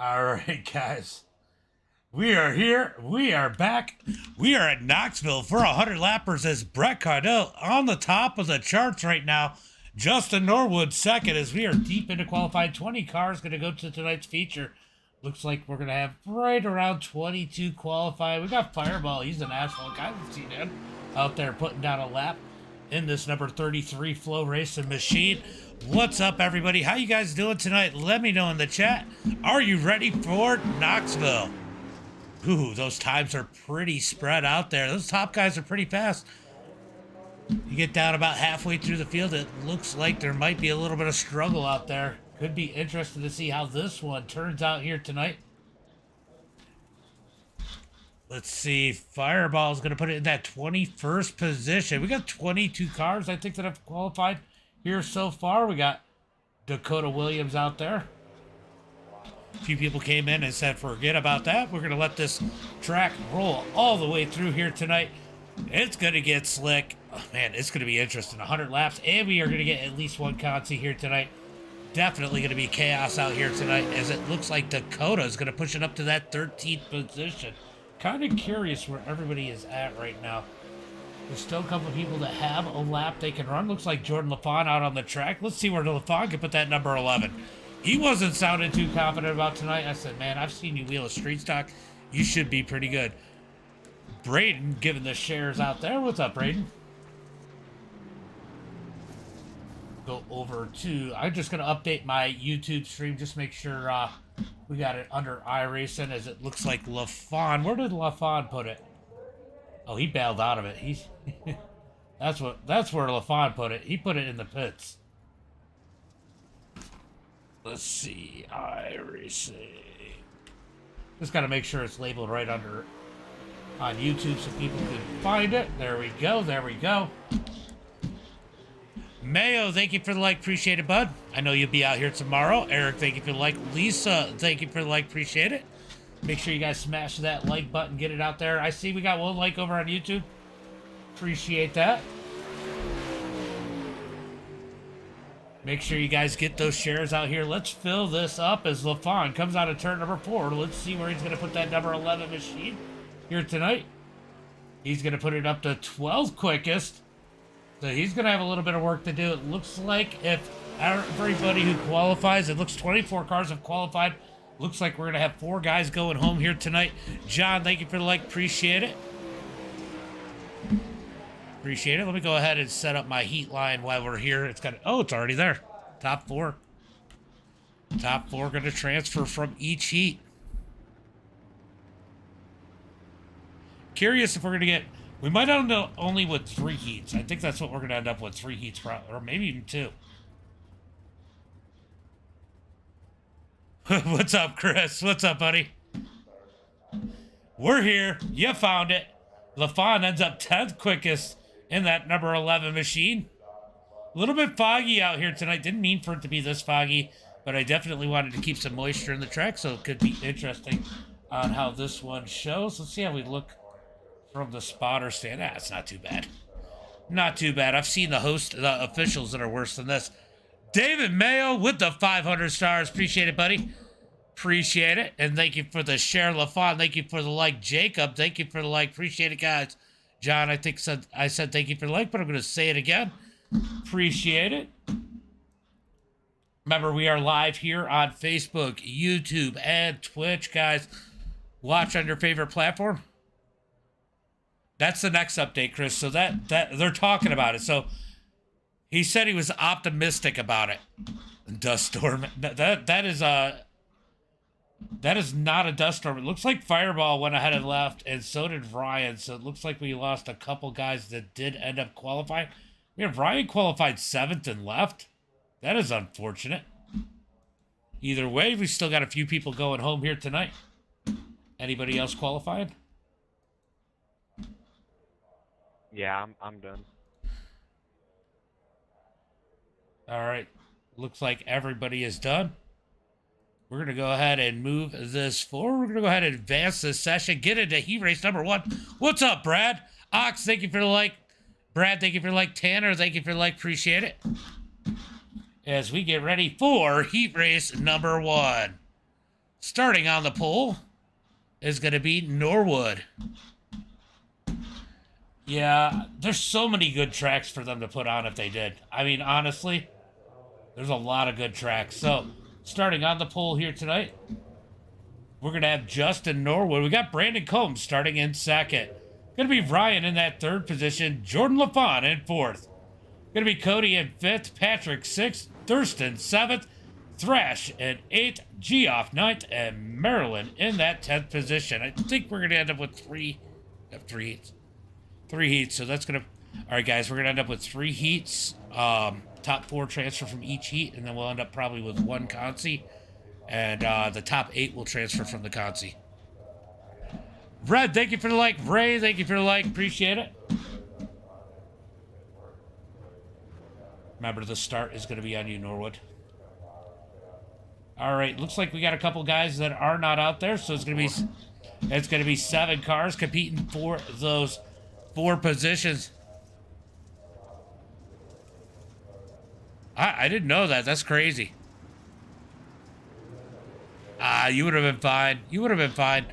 All right, guys. We are here. We are back. We are at Knoxville for 100 lappers as Brett Cardell on the top of the charts right now. Justin Norwood second as we are deep into qualified. 20 cars going to go to tonight's feature. Looks like we're going to have right around 22 qualified. We got Fireball. He's an asphalt guy. We've seen him out there putting down a lap in this number 33 Flow Racing machine. What's up, everybody? How you guys doing tonight? Let me know in the chat. Are you ready for Knoxville? Ooh, those times are pretty spread out there. Those top guys are pretty fast. You get down about halfway through the field, it looks like there might be a little bit of struggle out there. Could be interesting to see how this one turns out here tonight. Let's see. Fireball is going to put it in that 21st position. We got 22 cars, I think, that have qualified here so far. We got Dakota Williams out there. A few people came in and said, forget about that. We're going to let this track roll all the way through here tonight. It's going to get slick. Oh, man, it's going to be interesting. 100 laps, and we are going to get at least one consi here tonight. Definitely going to be chaos out here tonight, as it looks like Dakota is going to push it up to that 13th position. Kind of curious where everybody is at right now. There's still a couple of people that have a lap they can run. Looks like Jordan LaFon out on the track. Let's see where LaFon can put that number 11. He wasn't sounding too confident about tonight. I said, man, I've seen you wheel a street stock. You should be pretty good. Braden giving the shares out there. What's up, Braden? Go over to... I'm just going to update my YouTube stream. Just make sure we got it under iRacing, as it looks like LaFon. Where did LaFon put it? Oh, he bailed out of it. He's... that's where LaFon put it. He put it in the pits. Let's see, iRacing. Just got to make sure it's labeled right under on YouTube so people can find it. There we go. There we go. Mayo, thank you for the like. Appreciate it, bud. I know you'll be out here tomorrow. Eric, thank you for the like. Lisa, thank you for the like. Appreciate it. Make sure you guys smash that like button. Get it out there. I see we got one like over on YouTube. Appreciate that. Make sure you guys get those shares out here. Let's fill this up as LaFon comes out of turn number 4. Let's see where he's going to put that number 11 machine here tonight. He's going to put it up to 12th quickest. So he's going to have a little bit of work to do. It looks like if everybody who qualifies, it looks 24 cars have qualified. Looks like we're going to have 4 guys going home here tonight. John, thank you for the like. Appreciate it. Appreciate it. Let me go ahead and set up my heat line while we're here. It's got, oh, it's already there. Top 4. Top 4 going to transfer from each heat. Curious if we're going to get, we might end up only with 3 heats. I think that's what we're going to end up with, 3 heats, or maybe even 2. What's up, Chris? What's up, buddy? We're here. You found it. LaFon ends up 10th quickest in that number 11 machine. A little bit foggy out here tonight. Didn't mean for it to be this foggy, but I definitely wanted to keep some moisture in the track, so it could be interesting on how this one shows. Let's see how we look from the spotter stand. Ah, it's not too bad. Not too bad. I've seen the officials that are worse than this. David Mayo with the 500 stars. Appreciate it, buddy. Appreciate it. And thank you for the share, LaFon. Thank you for the like, Jacob. Thank you for the like. Appreciate it, guys. John, I said thank you for the like, but I'm going to say it again. Appreciate it. Remember, we are live here on Facebook, YouTube, and Twitch, guys. Watch on your favorite platform. That's the next update, Chris. So that they're talking about it. So he said he was optimistic about it. Dust storm. That is not a dust storm. It looks like Fireball went ahead and left, and so did Ryan. So it looks like we lost a couple guys that did end up qualifying. We have Ryan qualified 7th and left. That is unfortunate. Either way, we still got a few people going home here tonight. Anybody else qualified? Yeah, I'm done. All right. Looks like everybody is done. We're going to go ahead and move this forward. We're going to go ahead and advance this session. Get into heat race number 1. What's up, Brad? Ox, thank you for the like. Brad, thank you for the like. Tanner, thank you for the like. Appreciate it. As we get ready for heat race number 1. Starting on the pole is going to be Norwood. Yeah, there's so many good tracks for them to put on if they did. I mean, honestly, there's a lot of good tracks. So, starting on the pole here tonight, we're going to have Justin Norwood. We got Brandon Combs starting in second. Going to be Ryan in that third position. Jordan LaFon in fourth. Going to be Cody in fifth. Patrick sixth. Thurston seventh. Thrash in eighth. Geoff ninth. And Maryland in that 10th position. I think we're going to end up with three heats. Three heats. So that's going to... All right, guys. We're going to end up with 3 heats. Top 4 transfer from each heat. And then we'll end up probably with 1 consi. And the top 8 will transfer from the consi. Red, thank you for the like. Ray, thank you for the like. Appreciate it. Remember, the start is going to be on you, Norwood. All right, looks like we got a couple guys that are not out there, so it's going to be 7 cars competing for those 4 positions. I didn't know that. That's crazy. You would have been fine. You would have been fine.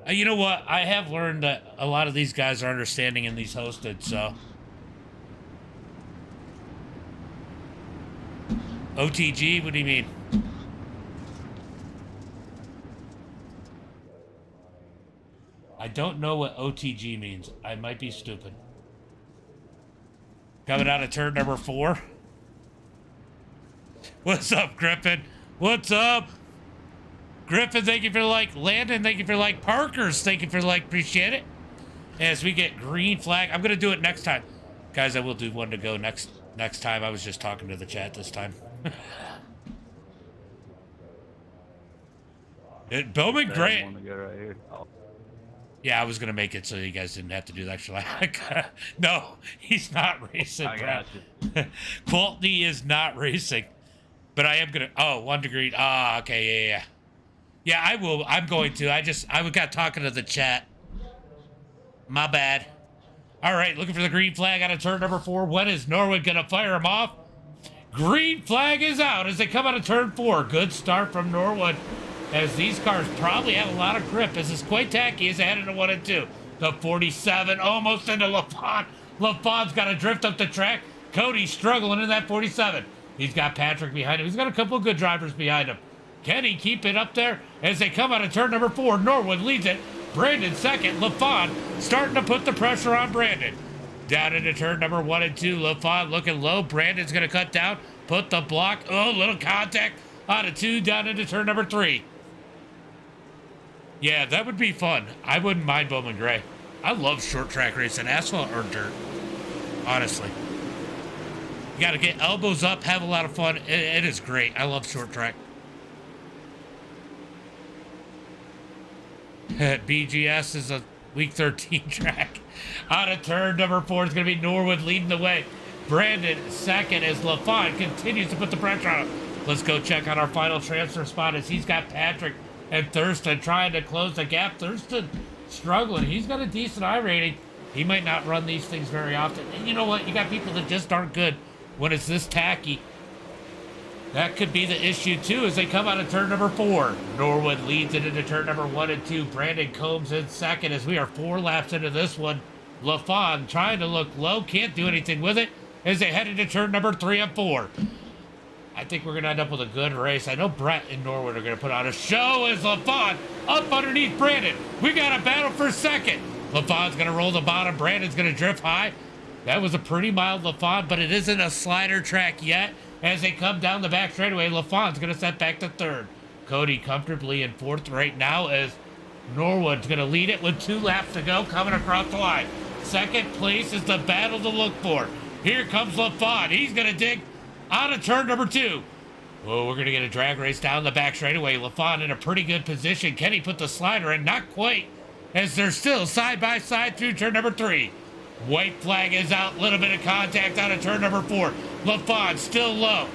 You know what? I have learned that a lot of these guys are understanding in these hosted, so. OTG? What do you mean? I don't know what OTG means. I might be stupid. Coming out of turn number 4. What's up, Griffin? What's up? Griffin, thank you for the like. Landon, thank you for the like. Parkers, thank you for the like. Appreciate it. As we get green flag, I'm going to do it next time. Guys, I will do one to go next time. I was just talking to the chat this time. Bowman Gray. Right oh. Yeah, I was going to make it so you guys didn't have to do the extra lap. No, he's not racing. I got you. Quality is not racing. But I am going to... Oh, 1 degree. Ah, okay, yeah. Yeah, I will. I'm going to. I got talking to the chat. My bad. All right, looking for the green flag out of turn number 4. When is Norwood going to fire him off? Green flag is out as they come out of turn 4. Good start from Norwood as these cars probably have a lot of grip. This is quite tacky as they head into 1 and 2. The 47 almost into LaFon. LaFon's got to drift up the track. Cody's struggling in that 47. He's got Patrick behind him. He's got a couple of good drivers behind him. Can he keep it up there as they come out of turn number 4? Norwood leads it. Brandon second. LaFon starting to put the pressure on Brandon. Down into turn number 1 and 2. LaFon looking low. Brandon's going to cut down. Put the block. Oh, little contact out of 2 down into turn number 3. Yeah, that would be fun. I wouldn't mind Bowman Gray. I love short track racing, asphalt or dirt. Honestly. You got to get elbows up, have a lot of fun. It is great. I love short track. BGS is a week 13 track. Out of turn number 4 is going to be Norwood leading the way. Brandon second as LaFon continues to put the pressure on him. Let's go check on our final transfer spot as he's got Patrick and Thurston trying to close the gap. Thurston struggling. He's got a decent I rating. He might not run these things very often. And you know what? You got people that just aren't good when it's this tacky. That could be the issue, too, as they come out of turn number 4. Norwood leads it into turn number 1 and 2. Brandon Combs in second as we are 4 laps into this one. LaFon trying to look low. Can't do anything with it as they head into turn number 3 and 4. I think we're going to end up with a good race. I know Brett and Norwood are going to put on a show as LaFon up underneath Brandon. We got a battle for second. LaFon's going to roll the bottom. Brandon's going to drift high. That was a pretty mild LaFon, but it isn't a slider track yet. As they come down the back straightaway, LaFon's going to set back to 3rd. Cody comfortably in 4th right now as Norwood's going to lead it with 2 laps to go coming across the line. Second place is the battle to look for. Here comes LaFon. He's going to dig out of turn number 2. Oh, we're going to get a drag race down the back straightaway. LaFon in a pretty good position. Can he put the slider in? Not quite, as they're still side by side through turn number 3. White flag is out. Little bit of contact out of turn number 4. LaFon still low.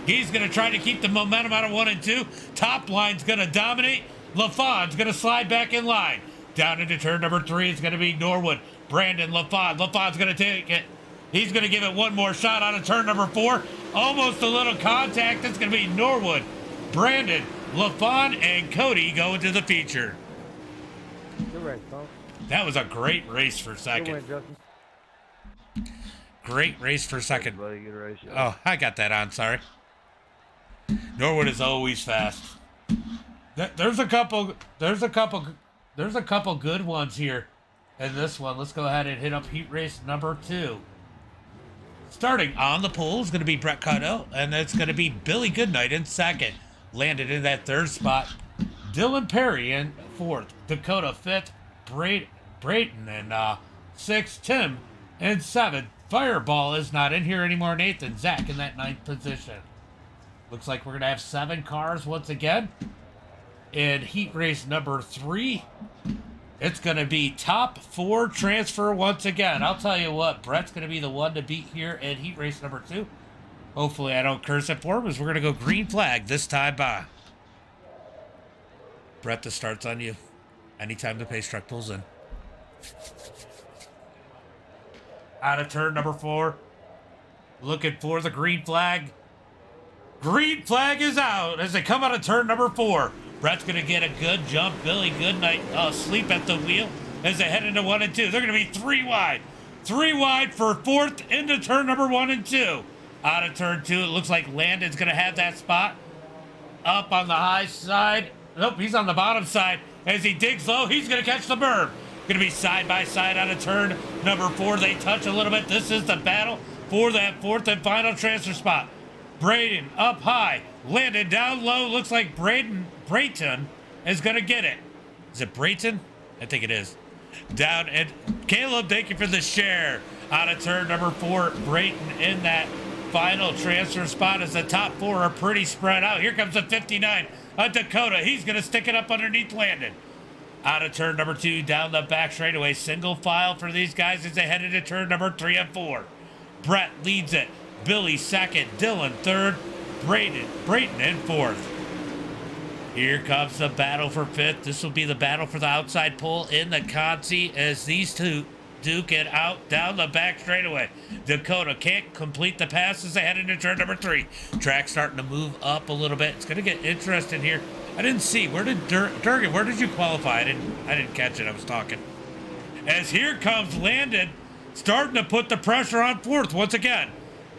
He's going to try to keep the momentum out of 1 and 2. Top line's going to dominate. LaFon's going to slide back in line. Down into turn number 3 is going to be Norwood. Brandon LaFon. LaFon's going to take it. He's going to give it one more shot out of turn number 4. Almost a little contact. That's going to be Norwood. Brandon LaFon and Cody go into the feature. Good race, folks. That was a great race for Good second. win, Justin. Great race for second. Buddy, good race. Oh, I got that on, sorry. Norwood is always fast. There's a couple good ones here in this one. Let's go ahead and hit up heat race number 2. Starting on the pole is going to be Brett Cotto, and it's going to be Billy Goodnight in second. Landed in that third spot. Dylan Perry in fourth. Dakota fifth. Brayton in sixth. Tim in seventh. Fireball is not in here anymore. Nathan, Zach in that ninth position. Looks like we're going to have 7 cars once again. In heat race number 3, it's going to be top 4 transfer once again. I'll tell you what, Brett's going to be the one to beat here in heat race number 2. Hopefully I don't curse it for him, as we're going to go green flag this time by. Brett, the start's on you. Anytime the pace truck pulls in. Out of turn number 4. Looking for the green flag. Green flag is out as they come out of turn number 4. Brett's going to get a good jump. Billy Goodnight asleep at the wheel as they head into 1 and 2. They're going to be 3 wide. 3 wide for 4th into turn number 1 and 2. Out of turn 2, it looks like Landon's going to have that spot. Up on the high side. Nope, he's on the bottom side. As he digs low, he's going to catch the berm. Going to be side by side out of turn number 4. They touch a little bit. This is the battle for that 4th and final transfer spot. Braden up high. Landon down low. Looks like Brayton is going to get it. Is it Brayton? I think it is. Down and Caleb, thank you for the share. Out of turn number 4, Brayton in that final transfer spot as the top 4 are pretty spread out. Here comes the 59 of Dakota. He's going to stick it up underneath Landon. Out of turn number 2, down the back straightaway. Single file for these guys as they head into turn number 3 and 4. Brett leads it. Billy second. Dylan third. Brayton in 4th. Here comes the battle for 5th. This will be the battle for the outside pole in the Consi as these two duke it out down the back straightaway. Dakota can't complete the pass as they head into turn number 3. Track starting to move up a little bit. It's going to get interesting here. I didn't see. Where did Durgan, where did you qualify? I didn't catch it. I was talking. As here comes Landon starting to put the pressure on 4th once again.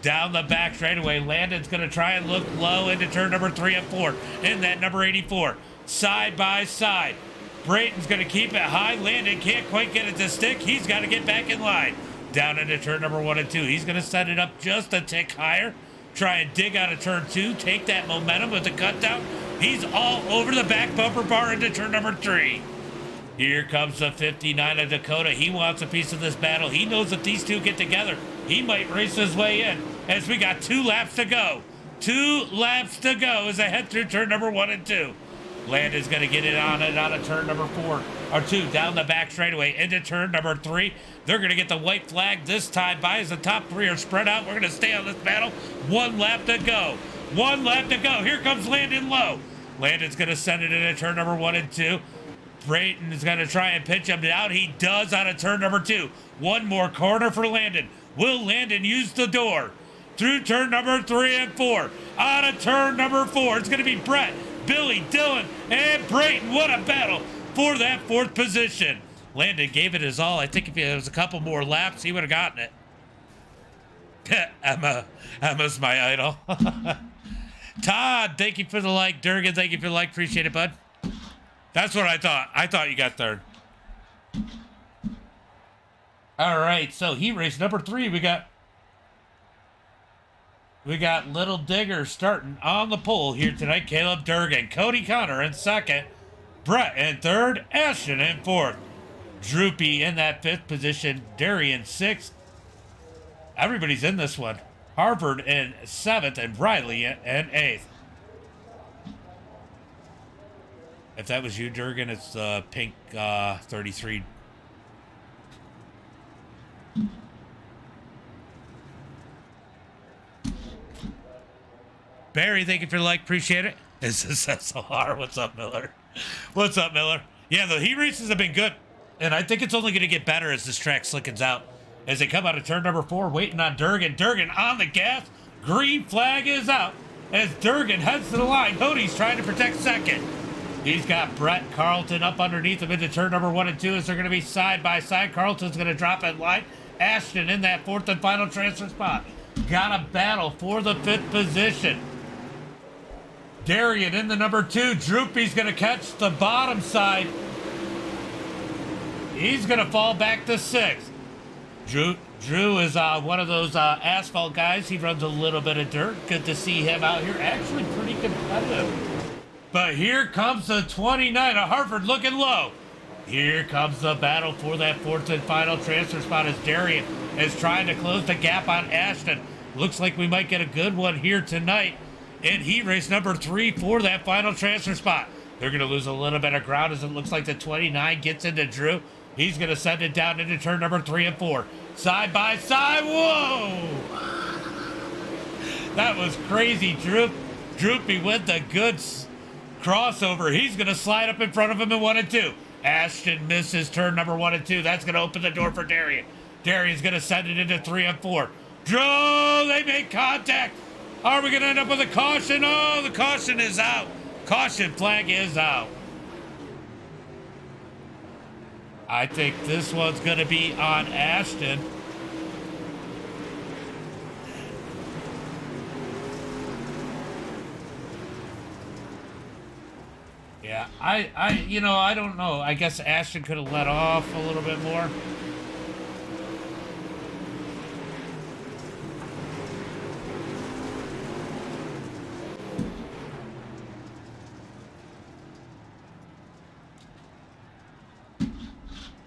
Down the back straightaway, Landon's going to try and look low into turn number 3 and 4 in that number 84. Side by side. Brayton's going to keep it high. Landon can't quite get it to stick. He's got to get back in line. Down into turn number 1 and 2. He's going to set it up just a tick higher. Try and dig out of turn 2. Take that momentum with the cut down. He's all over the back bumper bar into turn number 3. Here comes the 59 of Dakota. He wants a piece of this battle. He knows that these two get together, he might race his way in as we got 2 laps to go. 2 laps to go as they head through turn number 1 and 2. Landon's going to get it on it out of turn number 4 or 2 down the back straightaway into turn number 3. They're going to get the white flag this time by as the top 3 are spread out. We're going to stay on this battle. 1 lap to go. 1 lap to go. Here comes Landon low. Landon's going to send it into turn number 1 and 2. Brayton is going to try and pitch him down. He does out of turn number 2. 1 more corner for Landon. Will Landon use the door? Through turn number 3 and 4. Out of turn number 4. It's going to be Brett, Billy, Dylan, and Brayton. What a battle for that 4th position. Landon gave it his all. I think if it was a couple more laps, he would have gotten it. Emma's my idol. Todd, thank you for the like. Durgan, thank you for the like. Appreciate it, bud. That's what I thought. I thought you got 3rd. All right, so heat race number 3. We got Little Digger starting on the pole here tonight. Caleb Durgan, Cody Connor in 2nd, Brett in 3rd, Ashton in 4th, Droopy in that 5th position, Darian 6th. Everybody's in this one. Harvard in 7th and Riley in 8th. If that was you, Durgan, it's the pink 33. Barry, thank you for the like. Appreciate it. Is this SLR? What's up, Miller? What's up, Miller? Yeah, the heat races have been good. And I think it's only going to get better as this track slickens out. As they come out of turn number 4, waiting on Durgan. Durgan on the gas. Green flag is out as Durgan heads to the line. Cody's trying to protect second. He's got Brett Carlton up underneath him into turn number 1 and 2 as they're going to be side by side. Carlton's going to drop in line. Ashton in that 4th and final transfer spot. Got a battle for the 5th position. Darian in the number 2. Droopy's going to catch the bottom side. He's going to fall back to 6th. Drew is one of those asphalt guys. He runs a little bit of dirt. Good to see him out here. Actually pretty competitive. But here comes the 29 of Hartford looking low. Here comes the battle for that 4th and final transfer spot as Darian is trying to close the gap on Ashton. Looks like we might get a good one here tonight in heat race number 3 for that final transfer spot. They're going to lose a little bit of ground as it looks like the 29 gets into Drew. He's going to send it down into turn number 3 and 4. Side by side. Whoa! That was crazy, Droopy with the good crossover. He's going to slide up in front of him in 1 and 2. Ashton misses turn number 1 and 2. That's going to open the door for Darian. Darian's going to send it into 3 and 4. Drew, they make contact. Are we going to end up with a caution? Oh, the caution is out. Caution flag is out. I think this one's going to be on Ashton. Yeah, I don't know. I guess Ashton could have let off a little bit more.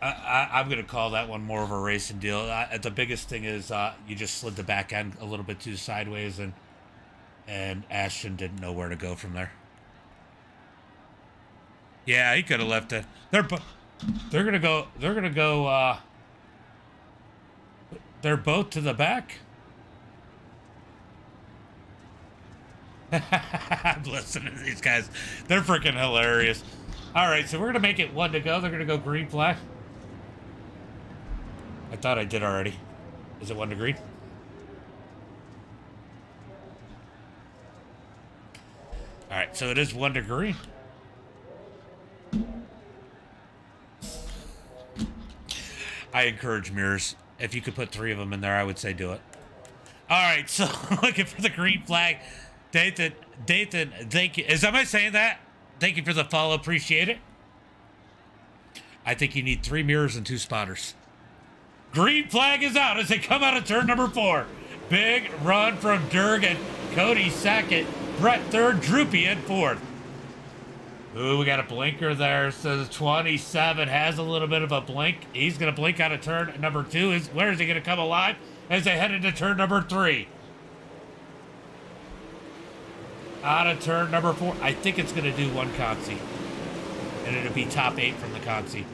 I'm going to call that one more of a racing deal. The biggest thing is you just slid the back end a little bit too sideways, and Ashton didn't know where to go from there. Yeah, he could have left it. They're going to go. They're going to go. They're both to the back. I'm listening to these guys. They're freaking hilarious. All right, so we're going to make it 1 to go. They're going to go green flag. I thought I did already. Is it 1 to green? All right, so it is 1 to green. I encourage mirrors. If you could put 3 of them in there, I would say do it. All right, so looking for the green flag. Dathan, thank you. Am I saying that? Thank you for the follow. Appreciate it. I think you need 3 mirrors and 2 spotters. Green flag is out as they come out of turn number 4. Big run from Durgan. Cody second. Brett third. Droopy in 4th. Ooh, we got a blinker there. So the 27 has a little bit of a blink. He's going to blink out of turn number 2. Where is he going to come alive as they head into turn number 3? Out of turn number 4. I think it's going to do 1 consi. And it'll be top 8 from the consi.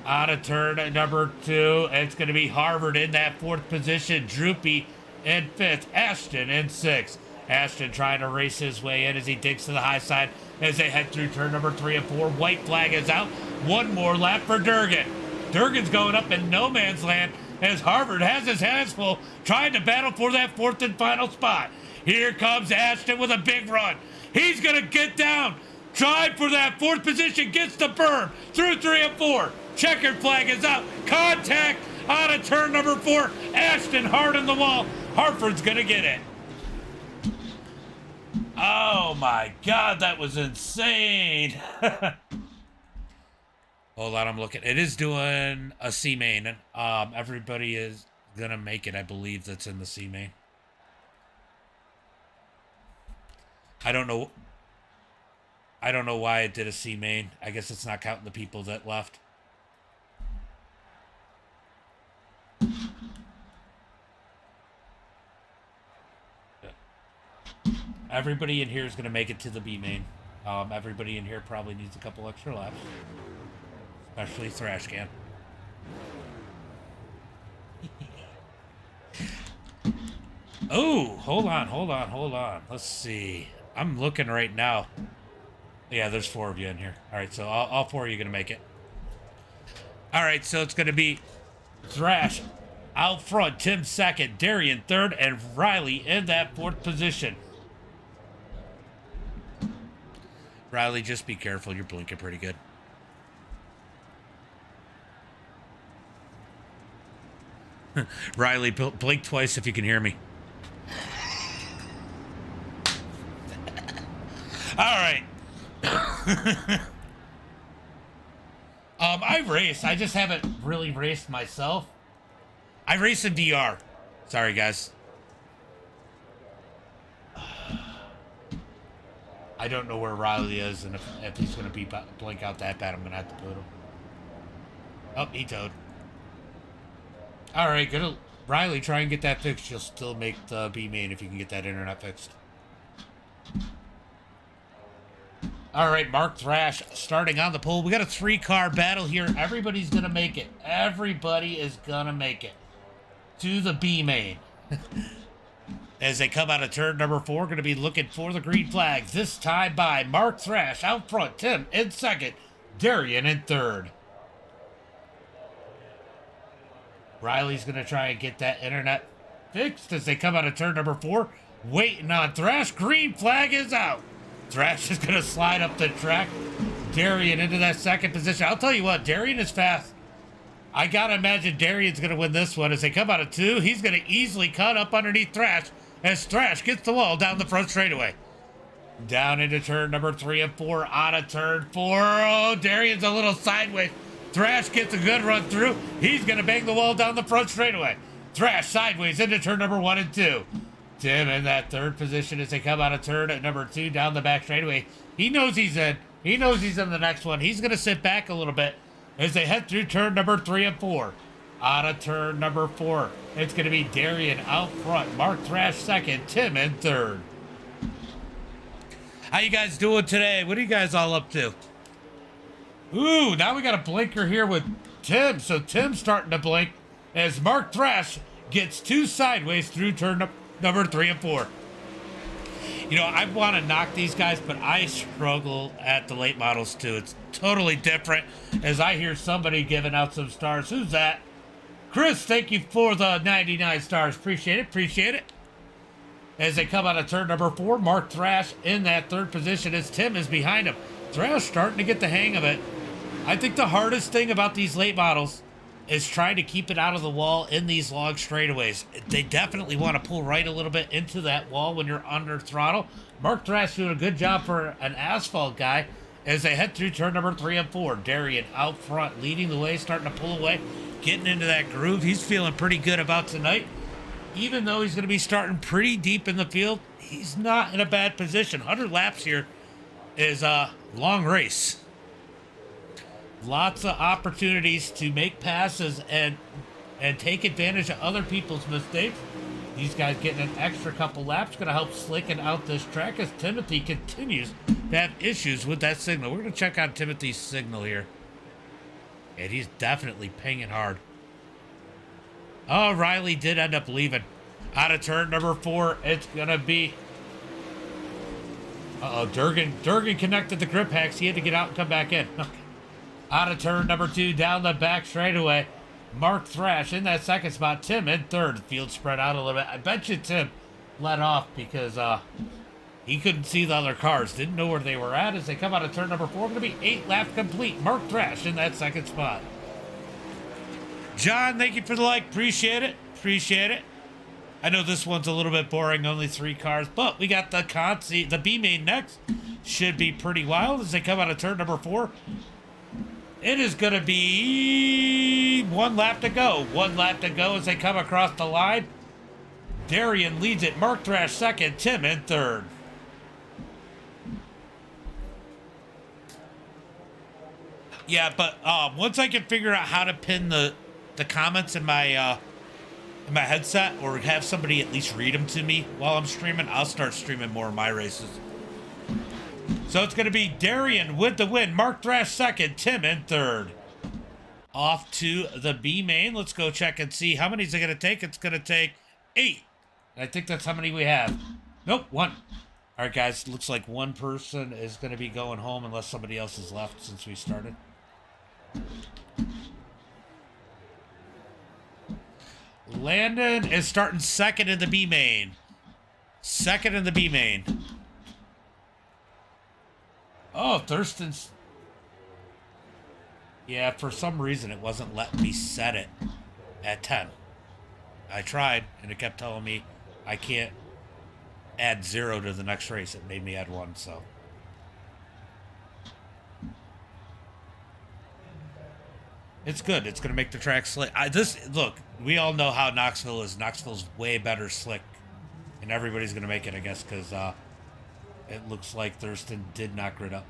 Out of turn number 2. It's going to be Harvard in that 4th position. Droopy in 5th. Ashton in 6th. Ashton trying to race his way in as he digs to the high side as they head through turn number 3 and 4. White flag is out. 1 more lap for Durgan. Durgan's going up in no man's land as Harvard has his hands full trying to battle for that 4th and final spot. Here comes Ashton with a big run. He's going to get down. Tried for that 4th position. Gets the berm through 3 and 4. Checkered flag is out. Contact out of turn number 4. Ashton hard on the wall. Hartford's going to get it. Oh my God, that was insane. Hold on, I'm looking. It is doing a C main. Everybody is going to make it, I believe, that's in the C main. I don't know why it did a C main. I guess it's not counting the people that left. Everybody in here is going to make it to the B main. Everybody in here probably needs a couple extra laps. Especially Thrash Can. Oh, hold on. Let's see. I'm looking right now. Yeah, there's 4 of you in here. All right, so all 4 of you are going to make it. All right, so it's going to be Thrash, Out front, Tim second, Darian third, and Riley in that fourth position. Riley, just be careful. You're blinking pretty good. Riley, blink twice if you can hear me. All right. I race. I just haven't really raced myself. I race in DR. Sorry, guys. I don't know where Riley is, and if he's going to blink out that bad, I'm going to have to put him. Oh, he towed. All right, good. Riley, try and get that fixed. You'll still make the B main if you can get that internet fixed. All right, Mark Thrash starting on the pole. We got a 3-car battle here. Everybody's going to make it. Everybody is going to make it to the B main. As they come out of turn number 4, going to be looking for the green flags. This time by Mark Thrash out front. Tim in second. Darian in third. Riley's going to try and get that internet fixed as they come out of turn number 4. Waiting on Thrash. Green flag is out. Thrash is going to slide up the track. Darian into that second position. I'll tell you what, Darian is fast. I got to imagine Darian's going to win this one. As they come out of 2, he's going to easily cut up underneath Thrash as Thrash gets the wall down the front straightaway. Down into turn number 3 and 4. Out of turn 4. Oh, Darian's a little sideways. Thrash gets a good run through. He's going to bang the wall down the front straightaway. Thrash sideways into turn number 1 and 2. Tim in that third position as they come out of turn at number 2 down the back straightaway. He knows he's in. He knows he's in the next one. He's going to sit back a little bit as they head through turn number 3 and 4. Out of turn number 4, it's going to be Darian out front. Mark Thrash second. Tim in third. How you guys doing today? What are you guys all up to? Ooh, now we got a blinker here with Tim. So Tim's starting to blink as Mark Thrash gets 2 sideways through turn number 3 and 4. You know, I want to knock these guys, but I struggle at the late models too. It's totally different as I hear somebody giving out some stars. Who's that? Chris, thank you for the 99 stars. Appreciate it. Appreciate it. As they come out of turn number 4, Mark Thrash in that third position as Tim is behind him. Thrash starting to get the hang of it. I think the hardest thing about these late models is trying to keep it out of the wall in these long straightaways. They definitely want to pull right a little bit into that wall when you're under throttle. Mark Thrash doing a good job for an asphalt guy as they head through turn number 3 and 4. Darian out front, leading the way, starting to pull away, getting into that groove. He's feeling pretty good about tonight. Even though he's going to be starting pretty deep in the field, he's not in a bad position. 100 laps here is a long race. Lots of opportunities to make passes and take advantage of other people's mistakes. These guys getting an extra couple laps going to help slicken out this track as Timothy continues to have issues with that signal. We're going to check on Timothy's signal here. And he's definitely pinging hard. Oh, Riley did end up leaving. Out of turn number 4, it's going to be... Uh-oh, Durgan connected the grip hacks. He had to get out and come back in. Out of turn number 2, down the back straightaway. Mark Thrash in that second spot. Tim in third. Field spread out a little bit. I bet you Tim let off because he couldn't see the other cars. Didn't know where they were at as they come out of turn number 4. Going to be 8 laps complete. Mark Thrash in that second spot. John, thank you for the like. Appreciate it. Appreciate it. I know this one's a little bit boring. Only 3 cars. But we got the B main next. Should be pretty wild as they come out of turn number 4. It is going to be 1 lap to go. 1 lap to go as they come across the line. Darian leads it. Mark Thrash second. Tim in third. Yeah, but once I can figure out how to pin the comments in my headset or have somebody at least read them to me while I'm streaming, I'll start streaming more of my races. So it's going to be Darian with the win. Mark Thrash second. Tim in third. Off to the B main. Let's go check and see how many is it going to take. It's going to take 8. I think that's how many we have. Nope, 1. All right, guys. Looks like 1 person is going to be going home unless somebody else has left since we started. Landon is starting second in the B main. Second in the B main. Oh, Thurston's... Yeah, for some reason it wasn't letting me set it at 10. I tried, and it kept telling me I can't add 0 to the next race. It made me add 1, so... It's good. It's going to make the track slick. Look, we all know how Knoxville is. Knoxville's way better slick. And everybody's going to make it, I guess, because it looks like Thurston did not grid up.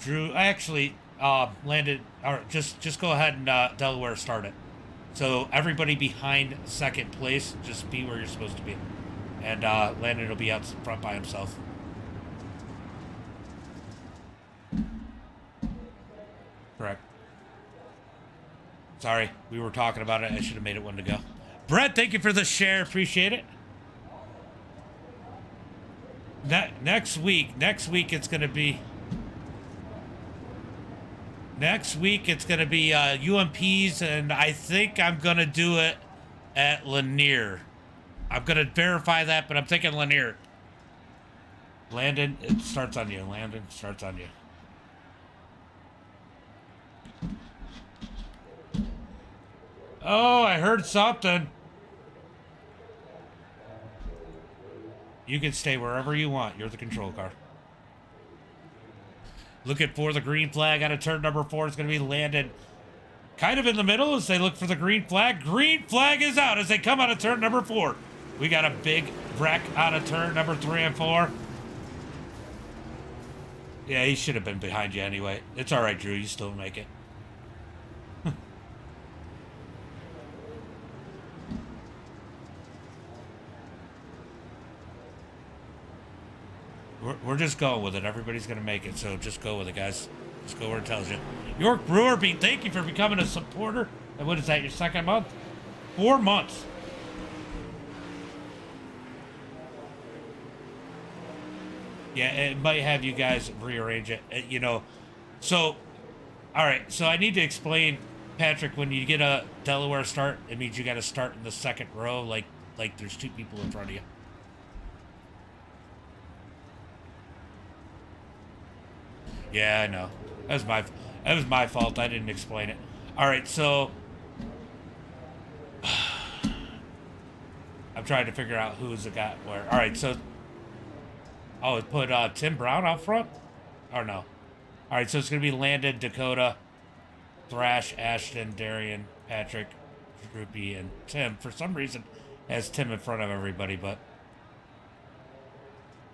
Drew, I actually landed... Alright, just go ahead and Delaware start it. So everybody behind second place, just be where you're supposed to be. And Landon will be out front by himself. Correct. Sorry, we were talking about it. I should have made it one to go. Brett, thank you for the share. Appreciate it. Next week it's going to be... Next week it's going to be UMPs, and I think I'm going to do it at Lanier. I'm going to verify that, but I'm thinking Lanier. Landon, it starts on you. Landon, starts on you. Oh, I heard something. You can stay wherever you want. You're the control car. Looking for the green flag out of turn number 4. It's going to be Landon kind of in the middle as they look for the green flag. Green flag is out as they come out of turn number 4. We got a big wreck out of turn number 3 and 4. Yeah, he should have been behind you anyway. It's all right, Drew. You still make it. We're just going with it. Everybody's going to make it, so just go with it, guys. Just go where it tells you. York Brewer Bean, thank you for becoming a supporter. And what is that, your second month? 4 months. Yeah, it might have you guys rearrange it, you know. So, all right, so I need to explain, Patrick, when you get a Delaware start, it means you got to start in the second row, like there's 2 people in front of you. Yeah, I know. That was my fault. I didn't explain it. All right, so I'm trying to figure out who's the guy where. All right, so it put Tim Brown out front, or no? All right, so it's gonna be Landon, Dakota, Thrash, Ashton, Darian, Patrick, Droopy, and Tim. For some reason, has Tim in front of everybody, but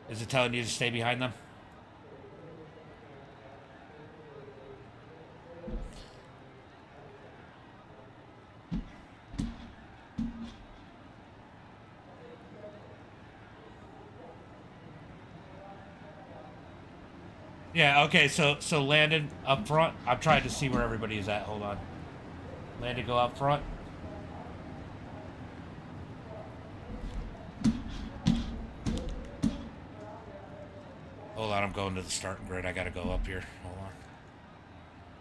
is it telling you to stay behind them? Yeah, okay, so Landon up front. I'm trying to see where everybody is at. Hold on. Landon, go up front. Hold on, I'm going to the starting grid. I gotta go up here. Hold on.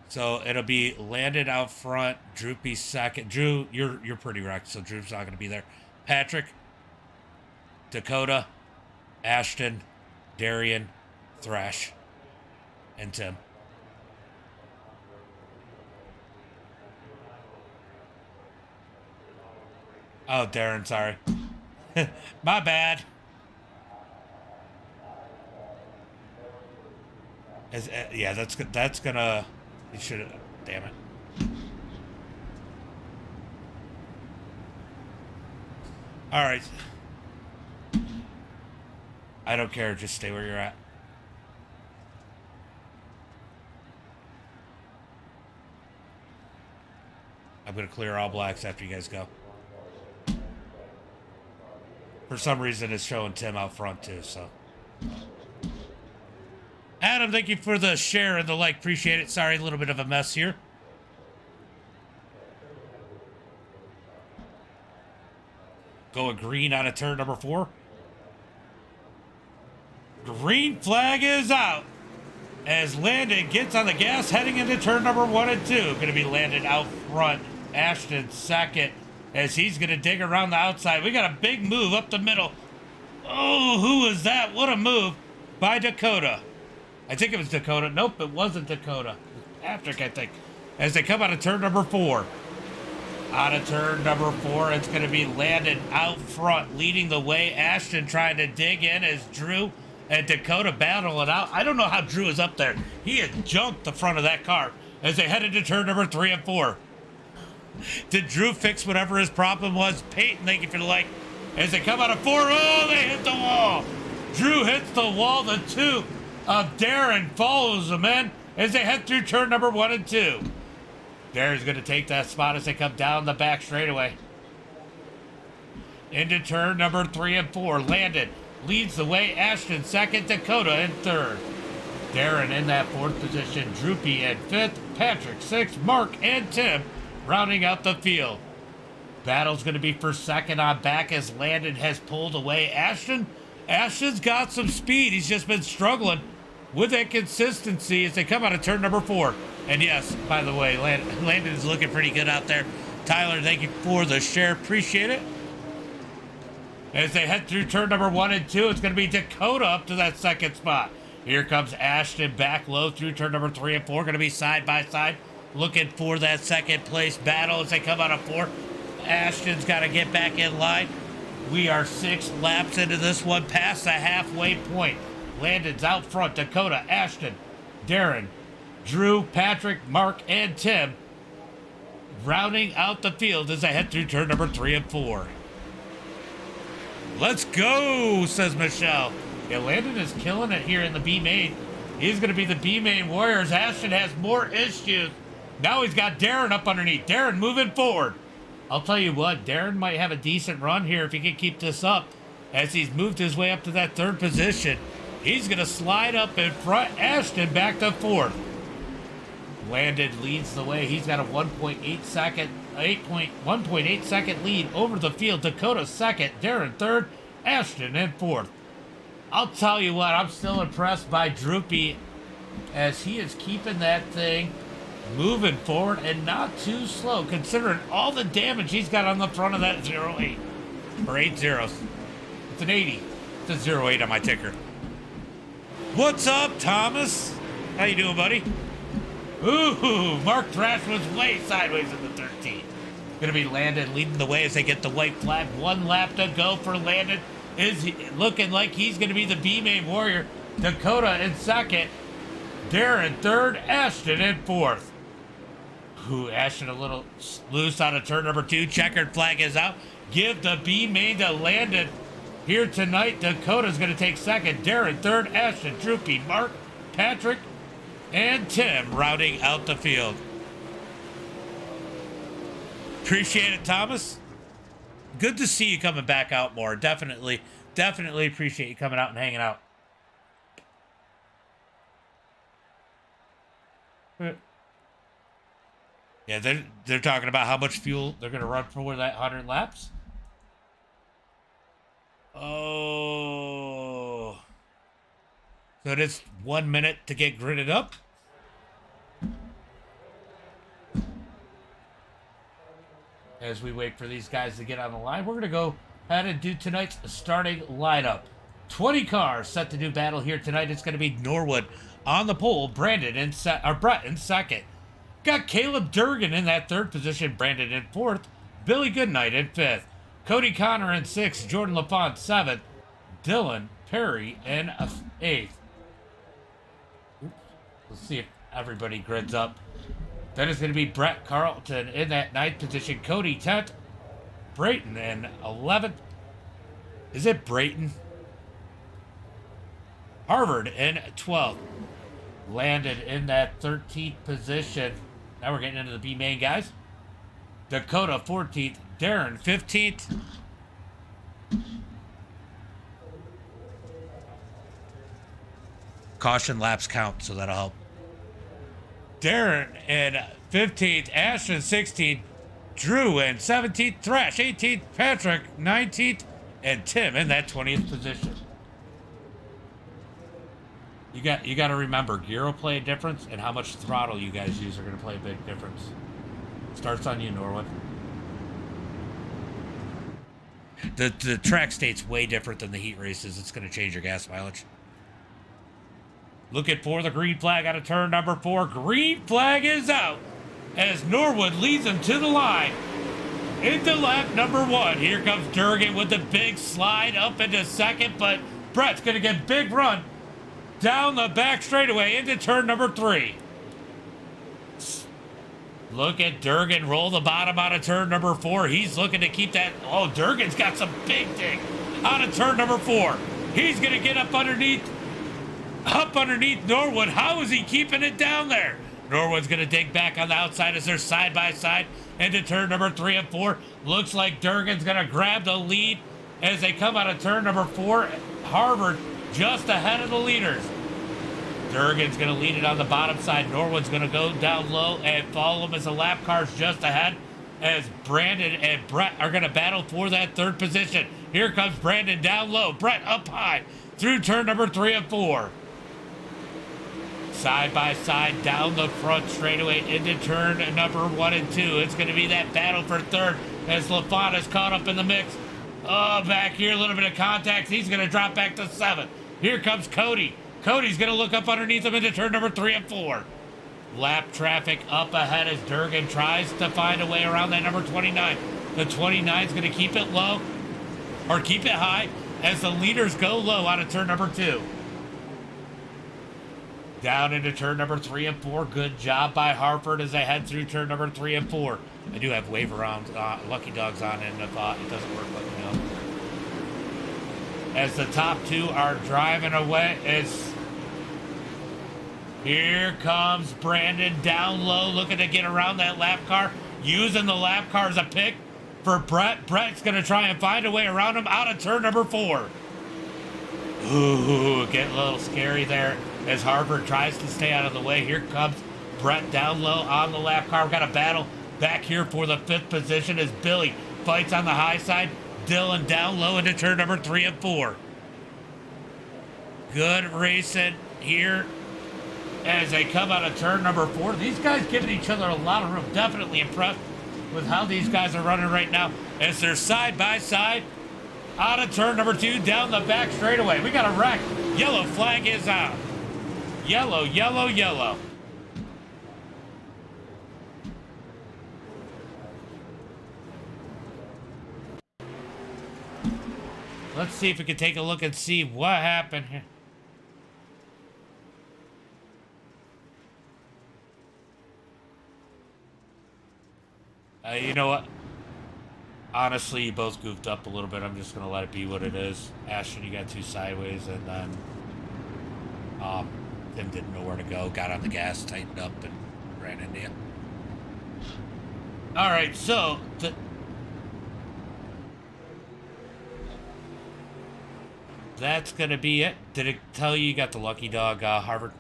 So it'll be Landon out front, Droopy second. Drew, you're pretty wrecked, so Drew's not gonna be there. Patrick, Dakota, Ashton, Darian, Thrash, and Tim. Oh, Darren, sorry. My bad. Yeah, that's gonna. You should have. Damn it. All right. I don't care. Just stay where you're at. I'm gonna clear all blacks after you guys go. For some reason, it's showing Tim out front too. So. Adam, thank you for the share and the like. Appreciate it. Sorry, a little bit of a mess here. Going green out of turn number 4. Green flag is out as Landon gets on the gas heading into turn number 1 and 2. Going to be Landon out front. Ashton second as he's going to dig around the outside. We got a big move up the middle. Oh, who was that? What a move by Dakota. I think it was Dakota. Nope, it wasn't Dakota. It was Patrick, I think. As they come out of turn number 4. Out of turn number 4, it's going to be Landon out front, leading the way. Ashton trying to dig in as Drew and Dakota battle it out. I don't know how Drew is up there. He had junked the front of that car as they head into turn number 3 and 4. Did Drew fix whatever his problem was? Peyton, thank you for the like. As they come out of 4, oh, they hit the wall. Drew hits the wall. The 2 of Darren follows them in as they head through turn number 1 and 2. Darren's going to take that spot as they come down the back straightaway. Into turn number 3 and 4. Landon leads the way. Ashton second. Dakota in third. Darren in that 4th position. Droopy in 5th. Patrick 6th. Mark and Tim rounding out the field. Battle's going to be for second on back as Landon has pulled away. Ashton's got some speed. He's just been struggling with that consistency as they come out of turn number 4. And yes, by the way, Landon is looking pretty good out there. Tyler, thank you for the share. Appreciate it. As they head through turn number 1 and 2, it's going to be Dakota up to that second spot. Here comes Ashton back low through turn number 3 and 4. Going to be side by side, looking for that second place battle as they come out of 4. Ashton's got to get back in line. We are 6 laps into this one, past the halfway point. Landon's out front. Dakota, Ashton, Darren, Drew, Patrick, Mark, and Tim rounding out the field as they head through turn number 3 and 4. Let's go, says Michelle. Yeah, Landon is killing it here in the B main. He's going to be the B main Warriors. Ashton has more issues. Now he's got Darren up underneath. Darren moving forward. I'll tell you what, Darren might have a decent run here if he can keep this up as he's moved his way up to that 3rd position. He's going to slide up in front. Ashton back to 4th. Landon leads the way. He's got a 1.8 second lead over the field. Dakota second, Darren third, Ashton in 4th. I'll tell you what, I'm still impressed by Droopy as he is keeping that thing moving forward and not too slow considering all the damage he's got on the front of that 08 or 8 zeros. It's an 80. It's a 08 on my ticker. What's up, Thomas? How you doing, buddy? Ooh, Mark Trash was way sideways in the 13th. Gonna be Landon leading the way as they get the white flag. 1 lap to go for Landon. Is looking like he's gonna be the B main Warrior. Dakota in 2nd. Darren 3rd. Ashton in 4th. Ooh, Ashton a little loose out of turn number 2. Checkered flag is out. Give the B main to Landon here tonight. Dakota's gonna take 2nd. Darren 3rd. Ashton, Droopy, Mark, Patrick, and Tim rounding out the field. Appreciate it, Thomas. Good to see you coming back out more. Definitely appreciate you coming out and hanging out. Yeah, they're talking about how much fuel they're going to run for that 100 laps. Oh. So it is 1 minute to get gridded up. As we wait for these guys to get on the line, we're going to go ahead and do tonight's starting lineup. 20 cars set to do battle here tonight. It's going to be Norwood on the pole, Brett in 2nd. Got Caleb Durgan in that 3rd position, Brandon in 4th, Billy Goodnight in 5th, Cody Connor in 6th, Jordan LaFont 7th, Dylan Perry in 8th. Let's see if everybody grids up. Then it's going to be Brett Carlton in that 9th position. Cody 10th. Brayton in 11th. Is it Brayton? Harvard in 12th. Landed in that 13th position. Now we're getting into the B main guys. Dakota 14th. Darren 15th. Caution laps count, so that'll help. Darren in 15th, Ashton 16th, Drew in 17th, Thresh 18th, Patrick 19th, and Tim in that 20th position. You got to remember, gear will play a difference, and how much throttle you guys use are going to play a big difference. Starts on you, Norwood. The track state's way different than the heat races. It's going to change your gas mileage. Looking for the green flag out of turn number 4. Green flag is out as Norwood leads him to the line. Into lap number 1. Here comes Durgan with the big slide up into second, but Brett's going to get big run down the back straightaway into turn number 3. Look at Durgan roll the bottom out of turn number 4. He's looking to keep that. Oh, Durgan's got some big dig out of turn number 4. He's going to get up underneath Norwood. How is he keeping it down there? Norwood's going to dig back on the outside as they're side by side into turn number 3 and 4. Looks like Durgan's going to grab the lead as they come out of turn number 4. Harvard just ahead of the leaders. Durgan's going to lead it on the bottom side. Norwood's going to go down low and follow him as the lap car's just ahead as Brandon and Brett are going to battle for that 3rd position. Here comes Brandon down low. Brett up high through turn number 3 and 4. Side by side down the front straightaway into turn number 1 and 2. It's going to be that battle for 3rd as LaFonta's caught up in the mix. Oh, back here, a little bit of contact. He's going to drop back to 7th. Here comes Cody. Cody's going to look up underneath him into turn number 3 and 4. Lap traffic up ahead as Durgan tries to find a way around that number 29. The 29 is going to keep it low, or keep it high, as the leaders go low out of turn number 2. Down into turn number 3 and 4. Good job by Harford as they head through turn number 3 and 4. I do have waiver on Lucky Dogs on, and if it doesn't work, let me know. As the top 2 are driving away, here comes Brandon down low, looking to get around that lap car, using the lap car as a pick for Brett. Brett's going to try and find a way around him out of turn number 4. Ooh, getting a little scary there as Harvard tries to stay out of the way. Here comes Brett down low on the lap car. We've got a battle back here for the 5th position as Billy fights on the high side. Dylan down low into turn number 3 and 4. Good racing here as they come out of turn number 4. These guys giving each other a lot of room. Definitely impressed with how these guys are running right now as they're side by side out of turn number 2 down the back straightaway. We got a wreck. Yellow flag is out. Yellow, yellow, yellow. Let's see if we can take a look and see what happened here. You know what? Honestly, you both goofed up a little bit. I'm just going to let it be what it is. Ashton, you got 2 sideways, and then Tim didn't know where to go. Got on the gas, tightened up, and ran into you. All right, so that's going to be it. Did it tell you got the lucky dog, Harvard?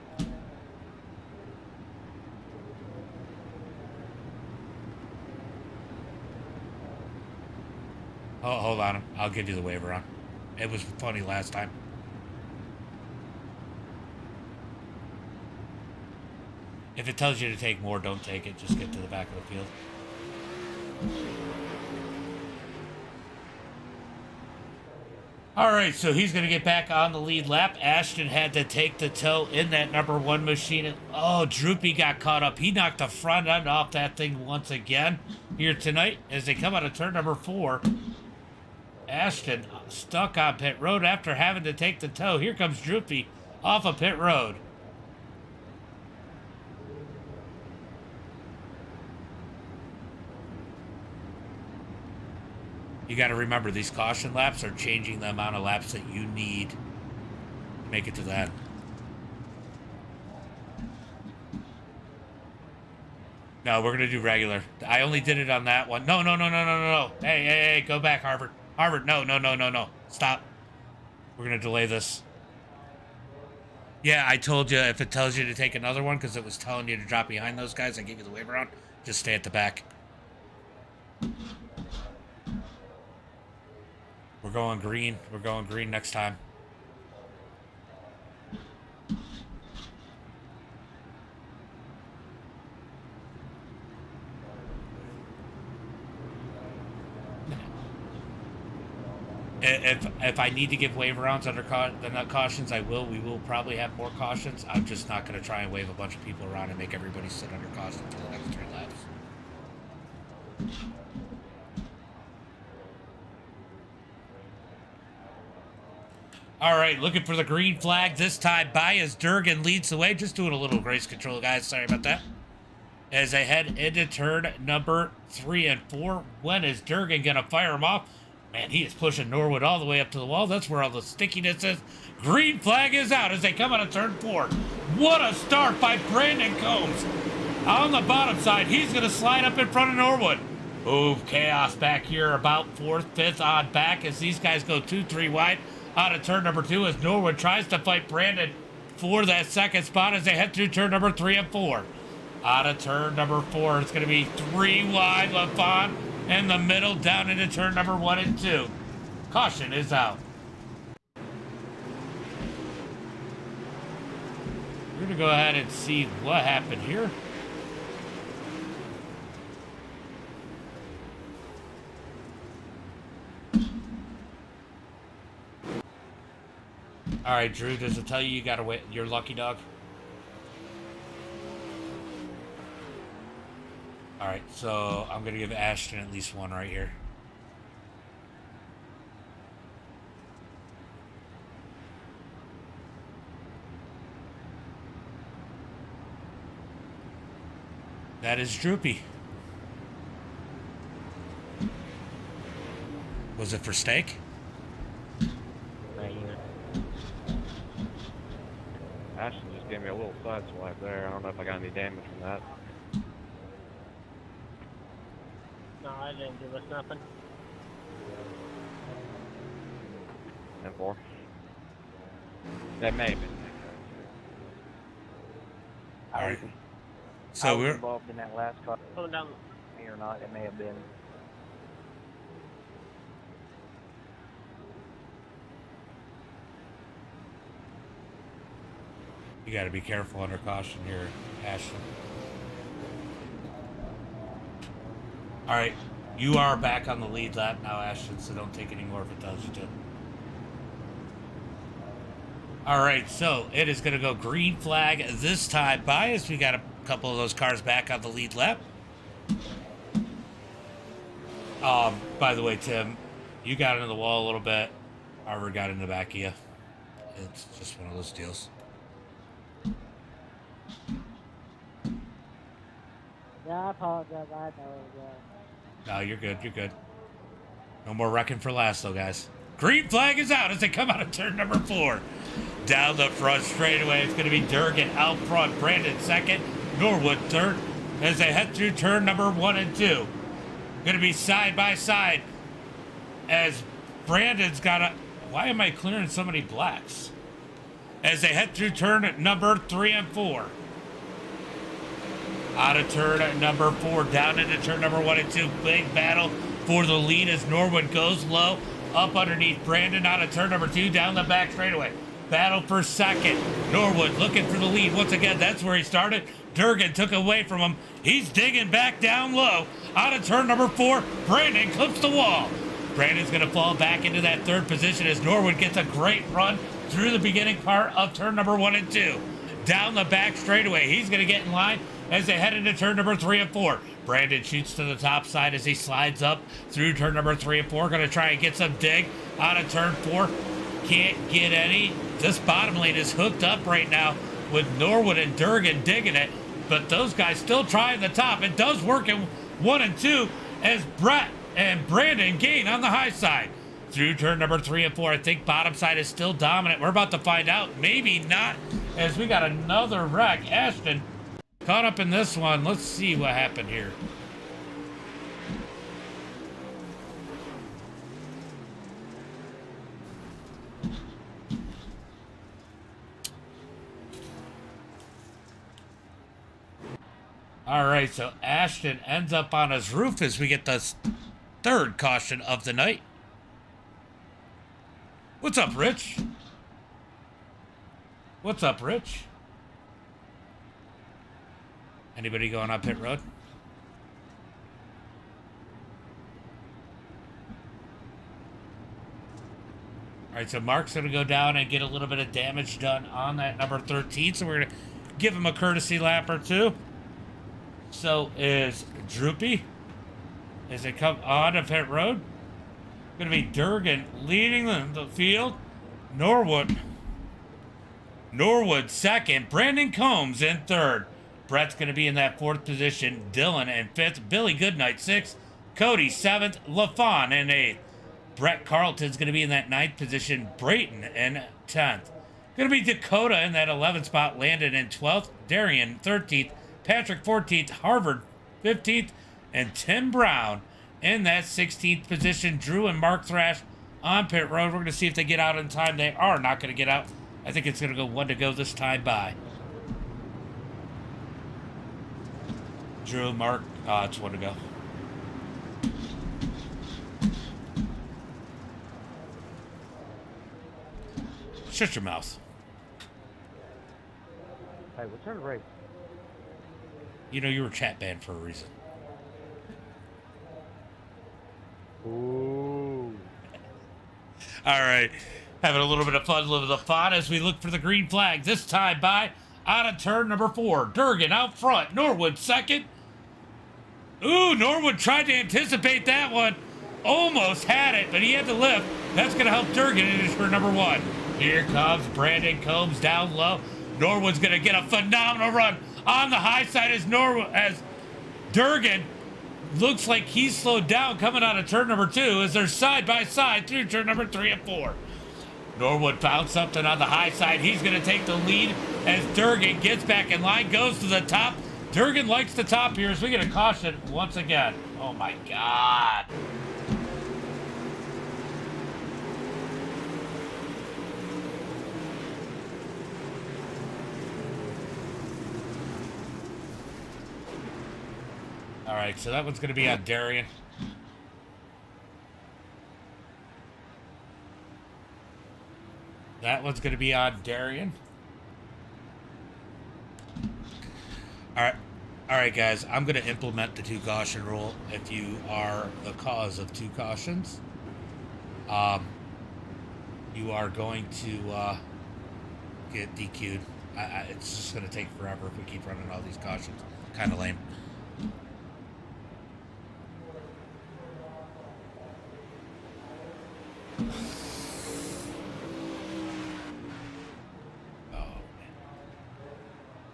Oh, hold on. I'll give you the waiver on. It was funny last time. If it tells you to take more, don't take it. Just get to the back of the field. All right, so he's going to get back on the lead lap. Ashton had to take the tow in that number 1 machine. Oh, Droopy got caught up. He knocked the front end off that thing once again here tonight as they come out of turn number 4. Ashton stuck on pit road after having to take the tow. Here comes Droopy off of pit road. You got to remember, these caution laps are changing the amount of laps that you need to make it to that. No, we're going to do regular. I only did it on that one. No. Hey, go back, Harvard. Harvard, no. Stop. We're going to delay this. Yeah, I told you if it tells you to take another one because it was telling you to drop behind those guys, I gave you the waiver on. Just stay at the back. We're going green. We're going green next time. If I need to give wave rounds under not cautions, I will. We will probably have more cautions. I'm just not going to try and wave a bunch of people around and make everybody sit under caution for the next 3 laps. All right, looking for the green flag this time. Bias Durgan leads the way. Just doing a little race control, guys. Sorry about that. As they head into turn number 3 and 4. When is Durgan going to fire him off? Man, he is pushing Norwood all the way up to the wall. That's where all the stickiness is. Green flag is out as they come out of turn 4. What a start by Brandon Combs. On the bottom side, he's going to slide up in front of Norwood. Ooh, chaos back here about 4th, 5th on back as these guys go 2-3 wide out of turn number 2 as Norwood tries to fight Brandon for that second spot as they head through turn number 3 and 4. Out of turn number 4, it's going to be 3 wide. LaFon in the middle down into turn number 1 and 2. Caution is out. We're going to go ahead and see what happened here. All right, Drew, does it tell you you got to wait? You're lucky dog? All right, so I'm going to give Ashton at least 1 right here. That is Droopy. Was it for steak? Ashton just gave me a little side swipe there. I don't know if I got any damage from that. No, I didn't give us nothing. And 4. That may have been. All right. I So was we're involved in that last car. Pull down. Me or not, it may have been. you got to be careful under caution here, Ashton. All right, you are back on the lead lap now, Ashton. So don't take any more if it tells you to. All right, so it is going to go green flag this time. Bias, we got a couple of those cars back on the lead lap. By the way, Tim, you got into the wall a little bit. Harper got in the back of you. It's just one of those deals. Yeah, I apologize. I know. No, you're good. You're good. No more wrecking for last, though, guys. Green flag is out as they come out of turn number 4. Down the front straightaway, it's going to be Durgan out front. Brandon second. Norwood third as they head through turn number 1 and 2. Going to be side by side as Brandon's got a... Why am I clearing so many blacks? As they head through turn number 3 and 4. Out of turn number 4, down into turn number 1 and 2. Big battle for the lead as Norwood goes low. Up underneath Brandon out of turn number 2, down the back straightaway. Battle for second. Norwood looking for the lead. Once again, that's where he started. Durgan took away from him. He's digging back down low. Out of turn number 4, Brandon clips the wall. Brandon's going to fall back into that 3rd position as Norwood gets a great run through the beginning part of turn number 1 and 2. Down the back straightaway. He's going to get in line as they head into turn number 3 and 4. Brandon shoots to the top side as he slides up through turn number 3 and 4. Going to try and get some dig out of turn 4. Can't get any. This bottom lane is hooked up right now with Norwood and Durgan digging it. But those guys still trying the top. It does work in 1 and 2 as Brett and Brandon gain on the high side. Through turn number 3 and 4, I think bottom side is still dominant. We're about to find out. Maybe not, as we got another wreck. Ashton caught up in this one. Let's see what happened here. All right, so Ashton ends up on his roof as we get the 3rd caution of the night. What's up, Rich? What's up, Rich? Anybody going up pit road? right, so Mark's going to go down and get a little bit of damage done on that number 13. So we're going to give him a courtesy lap or two. So is Droopy. As they come on to pit road. Going to be Durgan leading the field. Norwood second. Brandon Combs in third. Brett's going to be in that fourth position. Dylan in fifth. Billy Goodnight sixth. Cody seventh. LaFawn in eighth. Brett Carlton's going to be in that ninth position. Brayton in 10th. Going to be Dakota in that 11th spot. Landon in 12th. Darian 13th. Patrick 14th. Harvard 15th. And Tim Brown in that 16th position. Drew and Mark Thrash on pit road. We're going to see if they get out in time. They are not going to get out. I think it's going to go one to go this time by. Drew, Mark, it's one to go. Shut your mouth. Hey, what's our race? You know you were chat banned for a reason. Ooh. All right. Having a little bit of fun, as we look for the green flag. This time by out of turn number 4. Durgan out front. Norwood second. Ooh, Norwood tried to anticipate that one. Almost had it, but he had to lift. That's going to help Durgan into turn number 1. Here comes Brandon Combs down low. Norwood's going to get a phenomenal run on the high side as Durgan looks like he's slowed down coming out of turn number 2 as they're side by side through turn number 3 and 4. Norwood found something on the high side. He's going to take the lead as Durgan gets back in line, goes to the top. Durgan likes the top here as we get a caution once again. Oh my God. All right, so that one's going to be on Darian. That one's going to be on Darian. All right, guys. I'm going to implement the 2 caution rule. If you are the cause of 2 cautions, you are going to get DQ'd. It's just going to take forever if we keep running all these cautions. Kind of lame.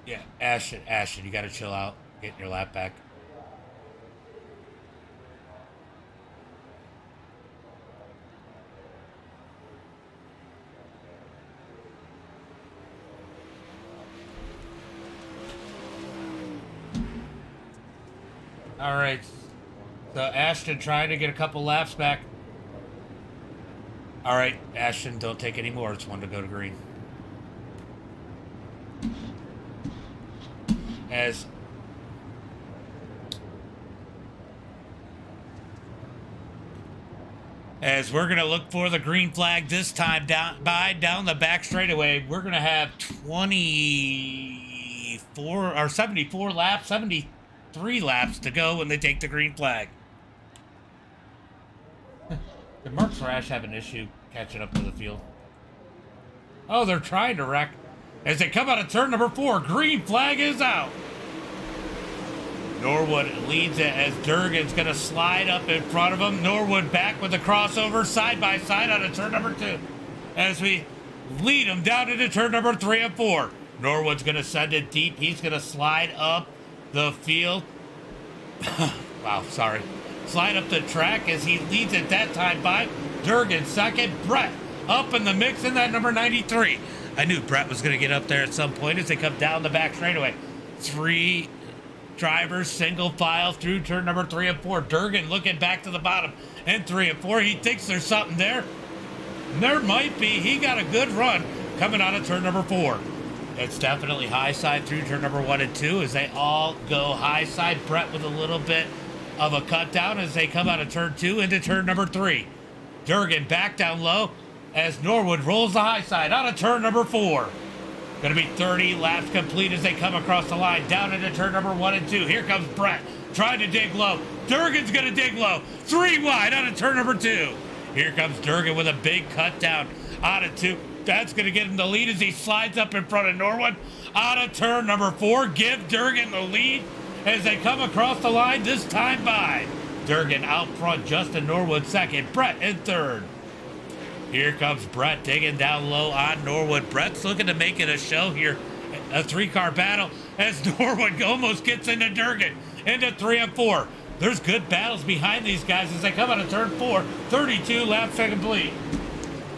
Yeah, Ashton, you gotta chill out. Get your lap back. All right. So Ashton trying to get a couple laps back. All right, Ashton, don't take any more. It's one to go to green. As we're going to look for the green flag this time down the back straightaway, we're going to have 24 or 74 laps, 73 laps to go when they take the green flag. Did Mark Thrash have an issue catching up to the field? Oh, they're trying to wreck. As they come out of turn number 4, green flag is out. Norwood leads it as Durgan's going to slide up in front of him. Norwood back with the crossover side by side out of turn number 2. As we lead him down into turn number 3 and 4. Norwood's going to send it deep. He's going to slide up the field. Wow, sorry. Slide up the track as he leads it that time by Durgan second. Brett up in the mix in that number 93. I knew Brett was going to get up there at some point as they come down the back straightaway. 3 drivers single file through turn number 3 and 4. Durgan looking back to the bottom in 3 and 4. He thinks there's something there. There might be. He got a good run coming out of turn number 4. It's definitely high side through turn number 1 and 2 as they all go high side. Brett with a little bit of a cut down as they come out of turn 2 into turn number 3. Durgan back down low as Norwood rolls the high side out of turn number 4. Going to be 30 laps complete as they come across the line down into turn number 1 and 2. Here comes Brett trying to dig low. Durgan's going to dig low. 3 wide out of turn number 2. Here comes Durgan with a big cut down Out of 2. That's going to get him the lead as he slides up in front of Norwood. Out of turn number 4. Give Durgan the lead as they come across the line, this time by Durgan out front, Justin Norwood second, Brett in third. Here comes Brett digging down low on Norwood. Brett's looking to make it a show here. A 3-car battle as Norwood almost gets into Durgan, into 3 and 4. There's good battles behind these guys as they come out of turn 4. 32 laps complete.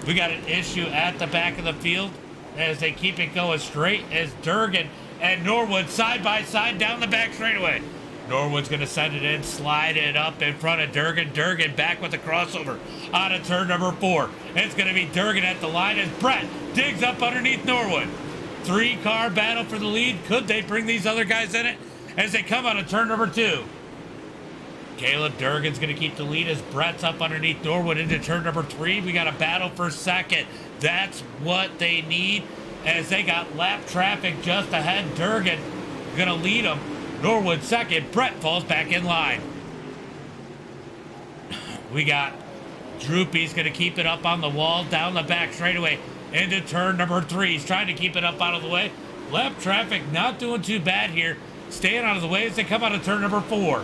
We got an issue at the back of the field as they keep it going straight as Durgan and Norwood side by side down the back straightaway. Norwood's going to send it in, slide it up in front of Durgan. Durgan back with the crossover out of turn number 4. It's going to be Durgan at the line as Brett digs up underneath Norwood. 3-car battle for the lead. Could they bring these other guys in it as they come out of turn number 2? Caleb Durgan's going to keep the lead as Brett's up underneath Norwood into turn number 3. We got a battle for second. That's what they need as they got lap traffic just ahead. Durgan going to lead them. Norwood second. Brett falls back in line. We got Droopy's going to keep it up on the wall down the back straightaway into turn number 3. He's trying to keep it up out of the way. Lap traffic not doing too bad here. Staying out of the way as they come out of turn number 4.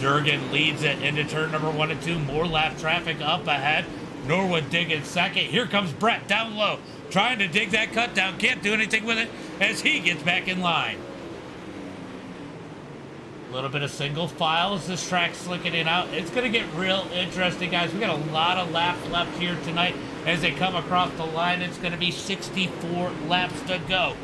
Durgan leads it into turn number 1 and 2. More lap traffic up ahead. Norwood digging second. Here comes Brett down low, trying to dig that cut down. Can't do anything with it as he gets back in line. A little bit of single file as this track's slicking in out. It's going to get real interesting, guys. We got a lot of laps left here tonight as they come across the line. It's going to be 64 laps to go.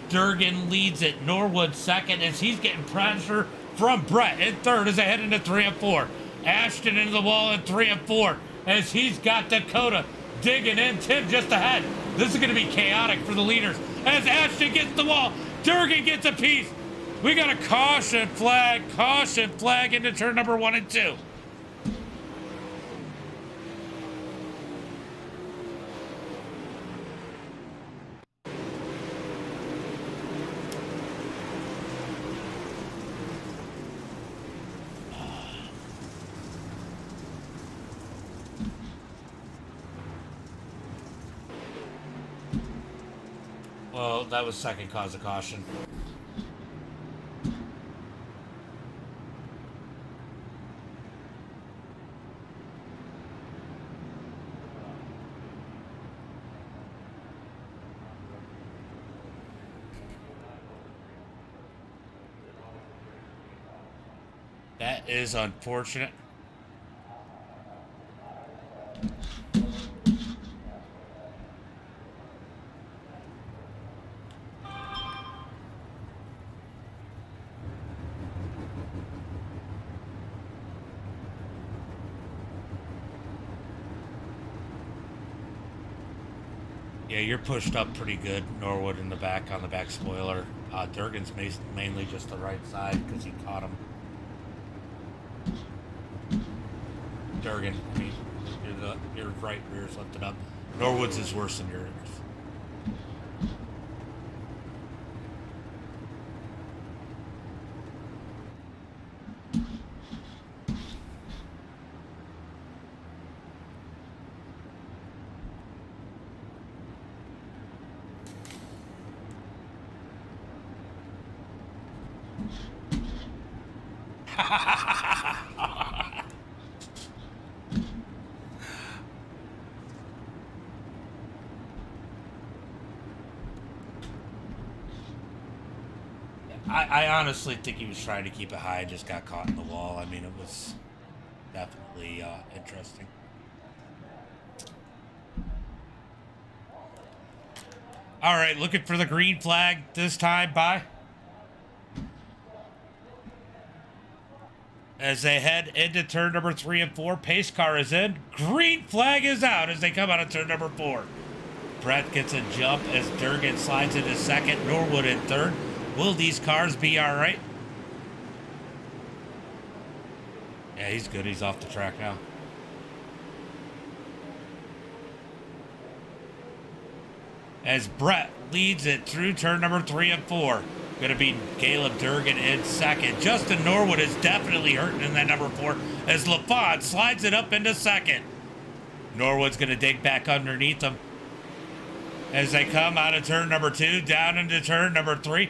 Durgan leads it. Norwood second as he's getting pressure from Brett in third as they head into 3 and 4. Ashton into the wall in 3 and 4 as he's got Dakota digging in. Tim just ahead. This is going to be chaotic for the leaders as Ashton gets the wall. Durgan gets a piece. We got a caution flag into turn number 1 and 2. Well, that was second cause of caution. That is unfortunate. Yeah, you're pushed up pretty good, Norwood in the back on the back spoiler. Durgan's mainly just the right side because he caught him. Durgan, I mean, your right rear's lifted up. Norwood's is worse than yours. I honestly think he was trying to keep it high and just got caught in the wall. I mean, it was definitely interesting. All right, looking for the green flag this time by. As they head into turn number 3 and 4, pace car is in. Green flag is out as they come out of turn number 4. Brett gets a jump as Durgan slides into second. Norwood in third. Will these cars be all right? Yeah, he's good. He's off the track now. As Brett leads it through turn number 3 and 4. Going to be Caleb Durgan in second. Justin Norwood is definitely hurting in that number 4 as LaFont slides it up into second. Norwood's going to dig back underneath him. as they come out of turn number 2 down into turn number 3.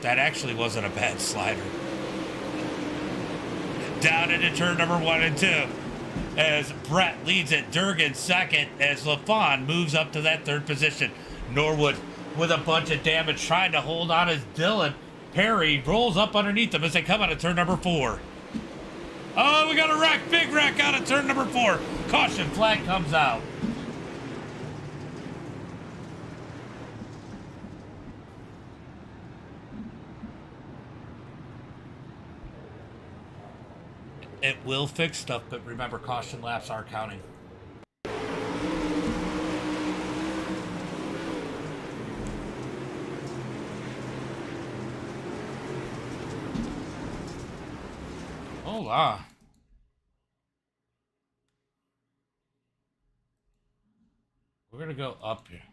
That actually wasn't a bad slider. Down into turn number 1 and 2 as Brett leads it. Durgan second as LaFawn moves up to that 3rd position. Norwood with a bunch of damage trying to hold on as Dylan Perry rolls up underneath them as they come out of turn number 4. Oh, we got a wreck. Big wreck out of turn number 4. Caution flag comes out. It will fix stuff, but remember, caution laps are counting. Hold on. We're going to go up here.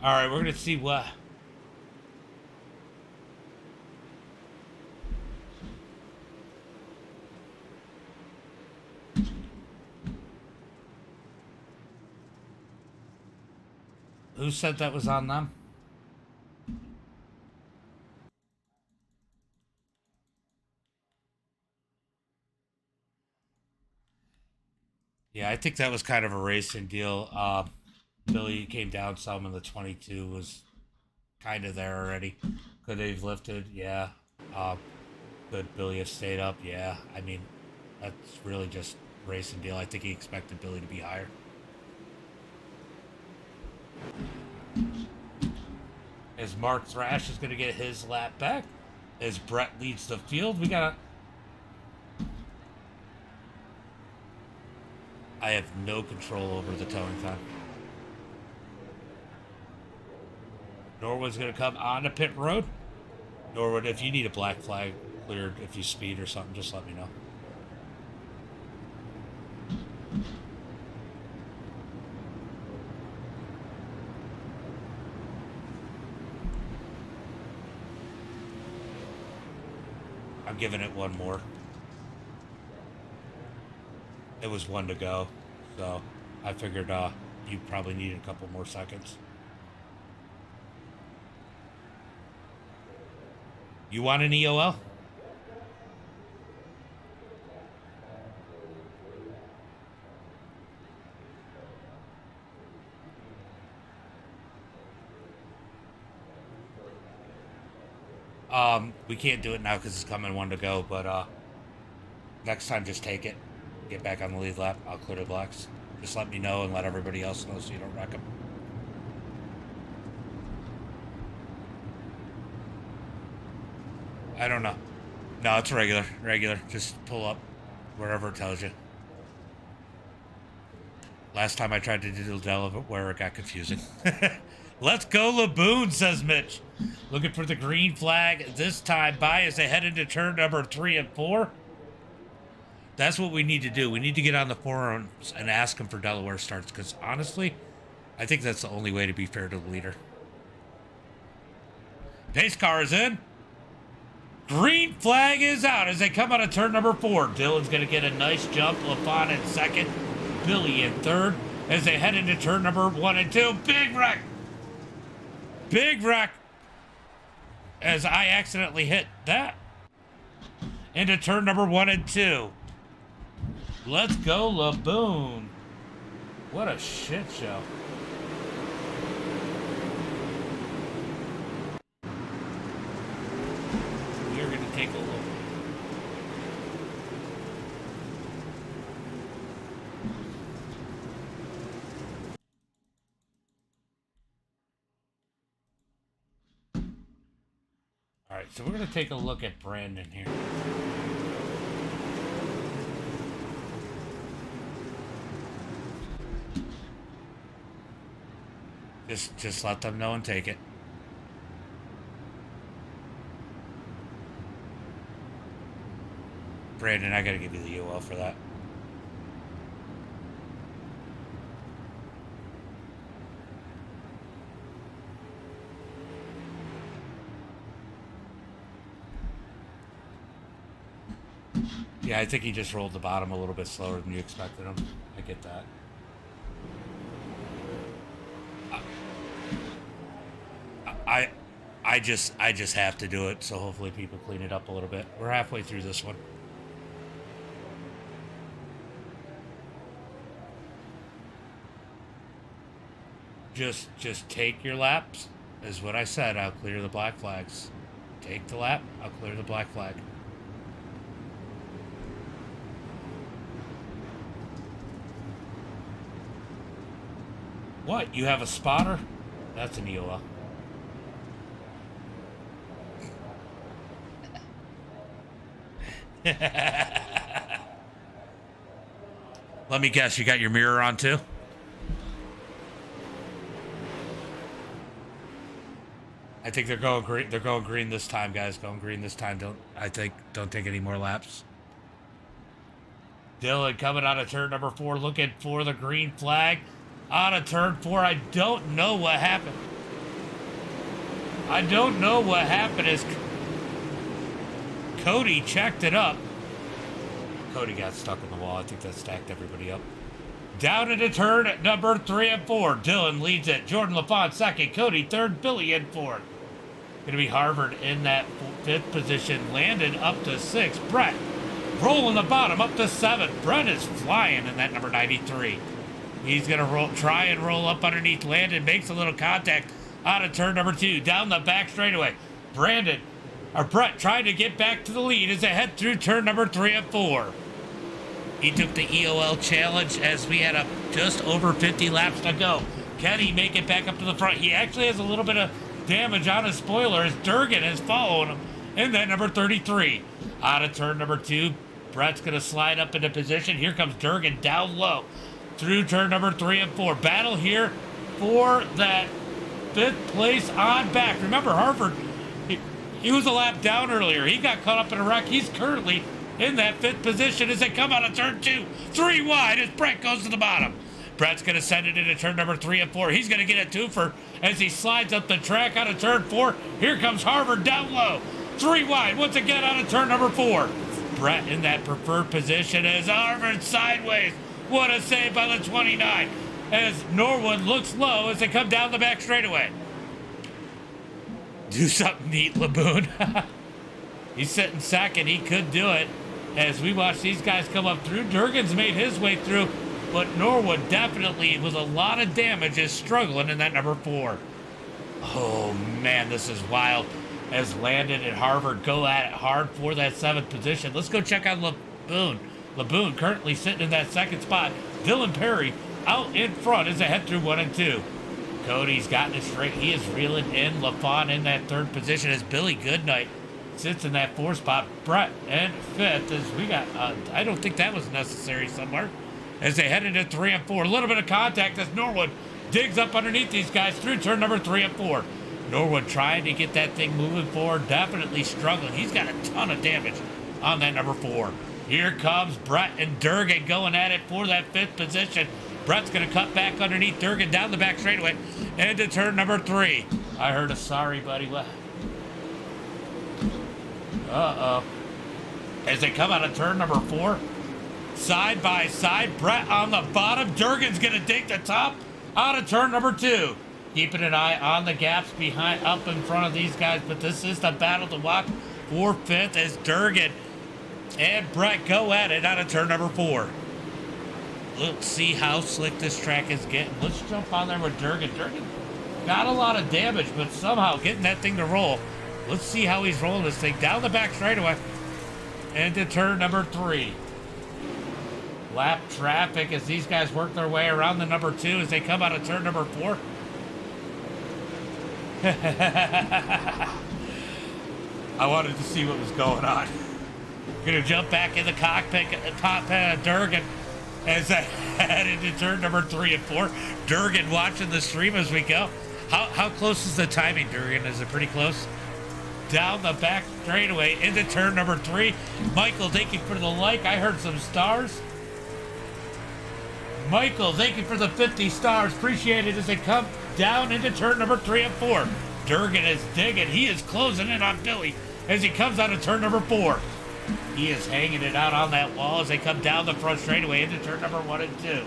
All right, we're going to see what... Who said that was on them? Yeah, I think that was kind of a racing deal. Billy came down some, and the 22 was kind of there already. Could they have lifted? Yeah. Could Billy have stayed up? Yeah. I mean, that's really just racing deal. I think he expected Billy to be higher. As Mark Thrash is going to get his lap back. As Brett leads the field, we got to... I have no control over the towing time. Norwood's going to come onto pit road. Norwood, if you need a black flag cleared, if you speed or something, just let me know. I'm giving it one more. It was 1 to go, so I figured you probably needed a couple more seconds. You want an EOL? We can't do it now because it's coming 1 to go, but next time just take it. Get back on the lead lap. I'll clear the blocks. Just let me know and let everybody else know so you don't wreck them. I don't know. No, it's regular. Regular. Just pull up wherever it tells you. Last time I tried to do the Delaware, it got confusing. Let's go, Laboon, says Mitch. Looking for the green flag this time by as they head into turn number 3 and 4. That's what we need to do. We need to get on the forums and ask them for Delaware starts, because honestly, I think that's the only way to be fair to the leader. Pace car is in. Green flag is out as they come out of turn number 4. Dylan's going to get a nice jump. LaFawn in second. Billy in third as they head into turn number 1 and 2. Big wreck. Big wreck. As I accidentally hit that. Into turn number 1 and 2. Let's go, Laboon. What a shit show. We're going to take a look. All right, so we're going to take a look at Brandon here. Just let them know and take it. Brandon, I gotta give you the UL for that. Yeah, I think he just rolled the bottom a little bit slower than you expected him. I get that. I just have to do it, so hopefully people clean it up a little bit. We're halfway through this one. Just take your laps, is what I said. I'll clear the black flags. Take the lap, I'll clear the black flag. What? You have a spotter? That's an EOL. Let me guess, you got your mirror on too? I think they're going green. They're going green this time, guys. Going green this time. Don't take any more laps. Dylan coming out of turn number 4, looking for the green flag. Out of turn 4, I don't know what happened. I don't know what happened as Cody checked it up. Cody got stuck in the wall. I think that stacked everybody up. Down into turn at number 3 and 4. Dylan leads it. Jordan LaFont second. Cody third. Billy in fourth. Going to be Harvard in that 5th position. Landon up to 6. Brett rolling the bottom up to 7. Brett is flying in that number 93. He's going to try and roll up underneath Landon. Makes a little contact out of turn number 2. Down the back straightaway. Brett trying to get back to the lead as they head through turn number 3 and 4. He took the EOL challenge as we had just over 50 laps to go. Can he make it back up to the front? He actually has a little bit of damage on his spoiler as Durgan is following him in that number 33. Out of turn number 2, Brett's going to slide up into position. Here comes Durgan down low through turn number 3 and 4. Battle here for that 5th place on back. Remember, Harvard, he was a lap down earlier. He got caught up in a wreck. He's currently in that 5th position as they come out of turn 2. 3 wide as Brett goes to the bottom. Brett's going to send it into turn number 3 and 4. He's going to get a twofer as he slides up the track out of turn 4. Here comes Harvard down low. 3 wide once again out of turn number 4. Brett in that preferred position as Harvard sideways. What a save by the 29 as Norwood looks low as they come down the back straightaway. Do something neat, Laboon. He's sitting second. He could do it as we watch these guys come up through. Durgan's made his way through, but Norwood definitely, with a lot of damage, is struggling in that number 4. Oh, man, this is wild as Landon and Harvard go at it hard for that 7th position. Let's go check out Laboon. Laboon currently sitting in that 2nd spot. Dylan Perry out in front as they head through 1 and 2. Cody's gotten it straight. He is reeling in. LaFont in that 3rd position as Billy Goodnight sits in that 4th spot. Brett in 5th as we got, I don't think that was necessary somewhere. As they head into 3 and 4. A little bit of contact as Norwood digs up underneath these guys through turn number 3 and 4. Norwood trying to get that thing moving forward. Definitely struggling. He's got a ton of damage on that number 4. Here comes Brett and Durgan going at it for that 5th position. Brett's going to cut back underneath Durgan down the back straightaway into turn number 3. I heard a sorry, buddy. What? Uh-oh. As they come out of turn number 4, side by side, Brett on the bottom. Durgan's going to dig the top out of turn number 2. Keeping an eye on the gaps behind, up in front of these guys, but this is the battle to watch for 5th as Durgan and Brett go at it out of turn number 4. Let's see how slick this track is getting. Let's jump on there with Durgan. Durgan got a lot of damage, but somehow getting that thing to roll. Let's see how he's rolling this thing down the back straightaway into turn number 3. Lap traffic as these guys work their way around the number 2 as they come out of turn number 4. I wanted to see what was going on. Gonna jump back in the cockpit of Durgan as I head into turn number 3 and 4. Durgan watching the stream as we go. How close is the timing, Durgan? Is it pretty close? Down the back straightaway into turn number 3. Michael, thank you for the like. I heard some stars. Michael, thank you for the 50 stars. Appreciate it as they come down into turn number 3 and 4. Durgan is digging. He is closing in on Billy as he comes out of turn number 4. He is hanging it out on that wall as they come down the front straightaway into turn number 1 and 2.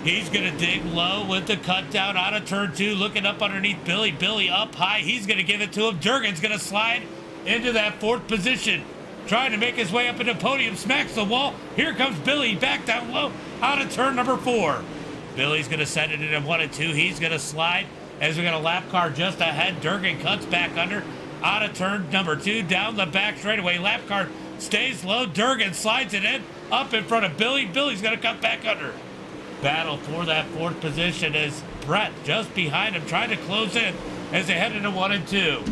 He's going to dig low with the cut down out of turn 2, looking up underneath Billy. Billy up high. He's going to give it to him. Durgan's going to slide into that 4th position, trying to make his way up into the podium. Smacks the wall. Here comes Billy back down low out of turn number 4. Billy's going to send it into 1 and 2. He's going to slide as we got a lap car just ahead. Durgan cuts back under out of turn number 2 down the back straightaway. Lap car stays low. Durgan slides it in up in front of Billy. Billy's going to cut back under. Battle for that 4th position is Brett just behind him, trying to close in as they head into 1 and 2.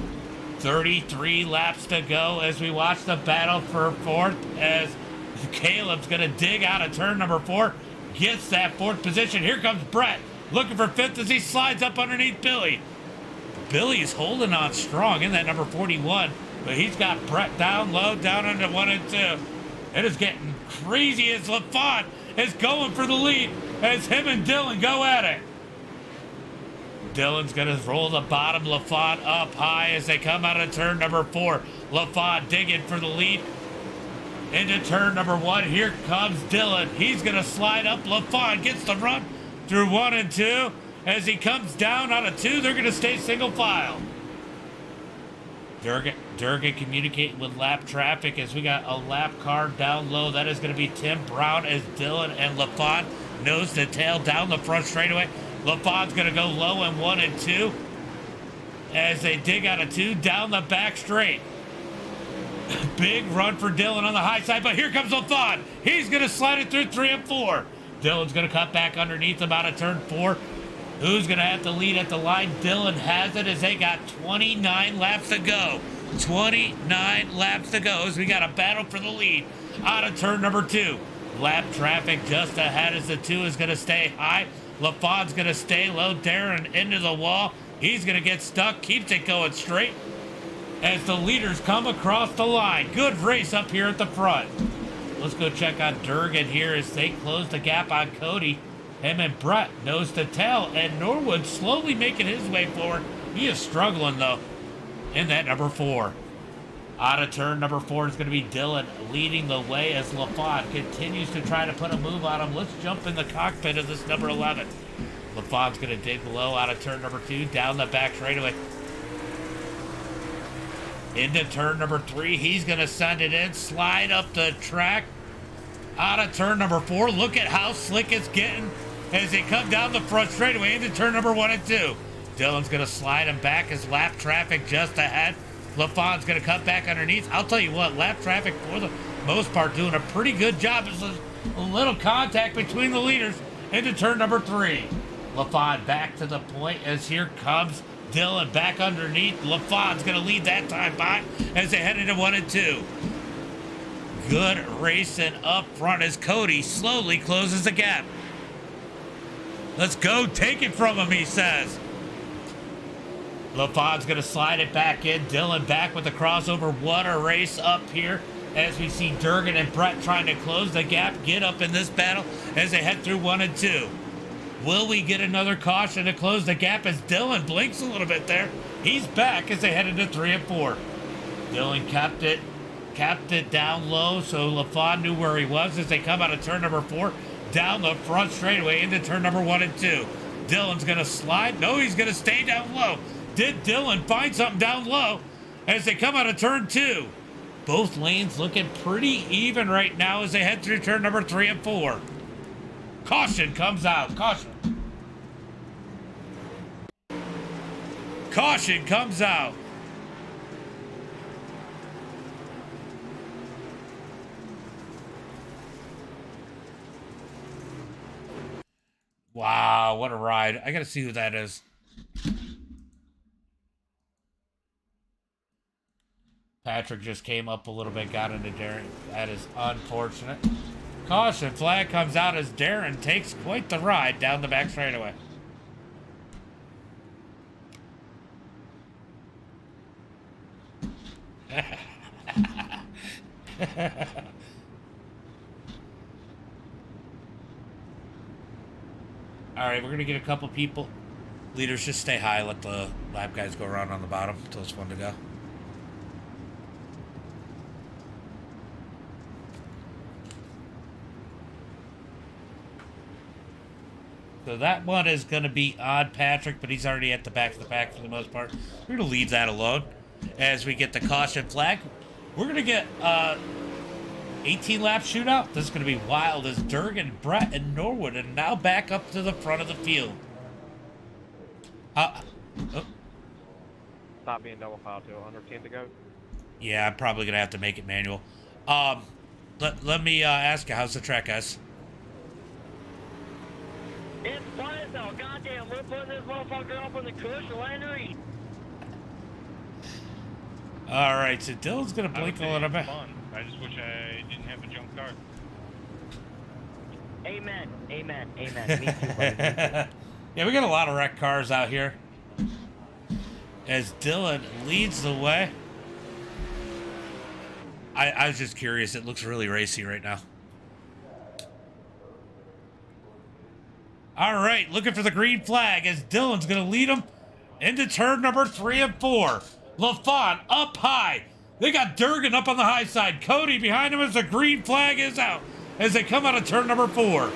33 laps to go as we watch the battle for 4th as Caleb's going to dig out of turn number 4, gets that 4th position. Here comes Brett looking for 5th as he slides up underneath Billy. Billy's holding on strong in that number 41, but he's got Brett down low, down into 1 and 2. It is getting crazy as LaFont is going for the lead as him and Dylan go at it. Dylan's going to roll the bottom. LaFont up high as they come out of turn number 4. LaFont digging for the lead into turn number 1. Here comes Dylan. He's going to slide up. LaFont gets the run through 1 and 2. As he comes down out of 2, they're going to stay single file. Durgan communicating with lap traffic as we got a lap car down low. That is going to be Tim Brown as Dylan and LaFont nose to tail down the front straightaway. LaFont's going to go low in 1 and 2 as they dig out of 2 down the back straight. Big run for Dylan on the high side, but here comes LaFont. He's going to slide it through 3 and 4. Dylan's going to cut back underneath him out of turn 4. Who's going to have to lead at the line? Dylan has it as they got 29 laps to go. 29 laps to go as we got a battle for the lead out of turn number 2. Lap traffic just ahead as the 2 is going to stay high. LaFont's going to stay low. Darren into the wall. He's going to get stuck. Keeps it going straight as the leaders come across the line. Good race up here at the front. Let's go check on Durgan here as they close the gap on Cody. Him and Brett nose to tail, and Norwood slowly making his way forward. He is struggling, though, in that number 4. Out of turn number 4 is going to be Dylan leading the way as LaFont continues to try to put a move on him. Let's jump in the cockpit of this number 11. LaFont's going to dig low out of turn number 2, down the back straightaway. Into turn number 3, he's going to send it in, slide up the track. Out of turn number 4, look at how slick it's getting as they come down the front straightaway into turn number 1 and 2. Dylan's going to slide him back as lap traffic just ahead. LaFont's going to cut back underneath. I'll tell you what, lap traffic for the most part doing a pretty good job. There's a little contact between the leaders into turn number 3. LaFont back to the point as here comes Dylan back underneath. LaFont's going to lead that time by as they head into 1 and 2. Good racing up front as Cody slowly closes the gap. Let's go, take it from him, he says. LaFont's going to slide it back in. Dylan back with the crossover. What a race up here as we see Durgan and Brett trying to close the gap, get up in this battle as they head through 1 and 2. Will we get another caution to close the gap as Dylan blinks a little bit there? He's back as they head into 3 and 4. Dylan kept it down low so LaFont knew where he was as they come out of turn number 4 down the front straightaway into turn number 1 and 2. Dylan's going to slide. No, he's going to stay down low. Did Dylan find something down low as they come out of turn 2? Both lanes looking pretty even right now as they head through turn number 3 and 4. Caution comes out. Caution. Caution comes out. Wow, what a ride. I got to see who that is. Patrick just came up a little bit, got into Darren. That is unfortunate. Caution flag comes out as Darren takes quite the ride down the back straightaway. All right, we're going to get a couple people. Leaders, just stay high. Let the lap guys go around on the bottom until it's one to go. So that one is going to be on Patrick, but he's already at the back of the pack for the most part. We're going to leave that alone as we get the caution flag. We're going to get 18-lap shootout. This is going to be wild as Durgan, Brett, and Norwood are now back up to the front of the field. Stop being double file too. Under 10 to go. Yeah, I'm probably going to have to make it manual. Let me ask you, how's the track, guys? It's fun as hell. Goddamn, we're putting this motherfucker up on the cushion lander. All right, so Dylan's going to blink a little bit. Fun. I just wish I didn't have a junk car. Amen. Amen. Amen. Me too, buddy. Yeah, we got a lot of wrecked cars out here. As Dylan leads the way. I was just curious. It looks really racy right now. All right, looking for the green flag as Dylan's going to lead them into turn number 3 and 4. LaFon up high. They got Durgan up on the high side. Cody behind him as the green flag is out as they come out of turn number 4.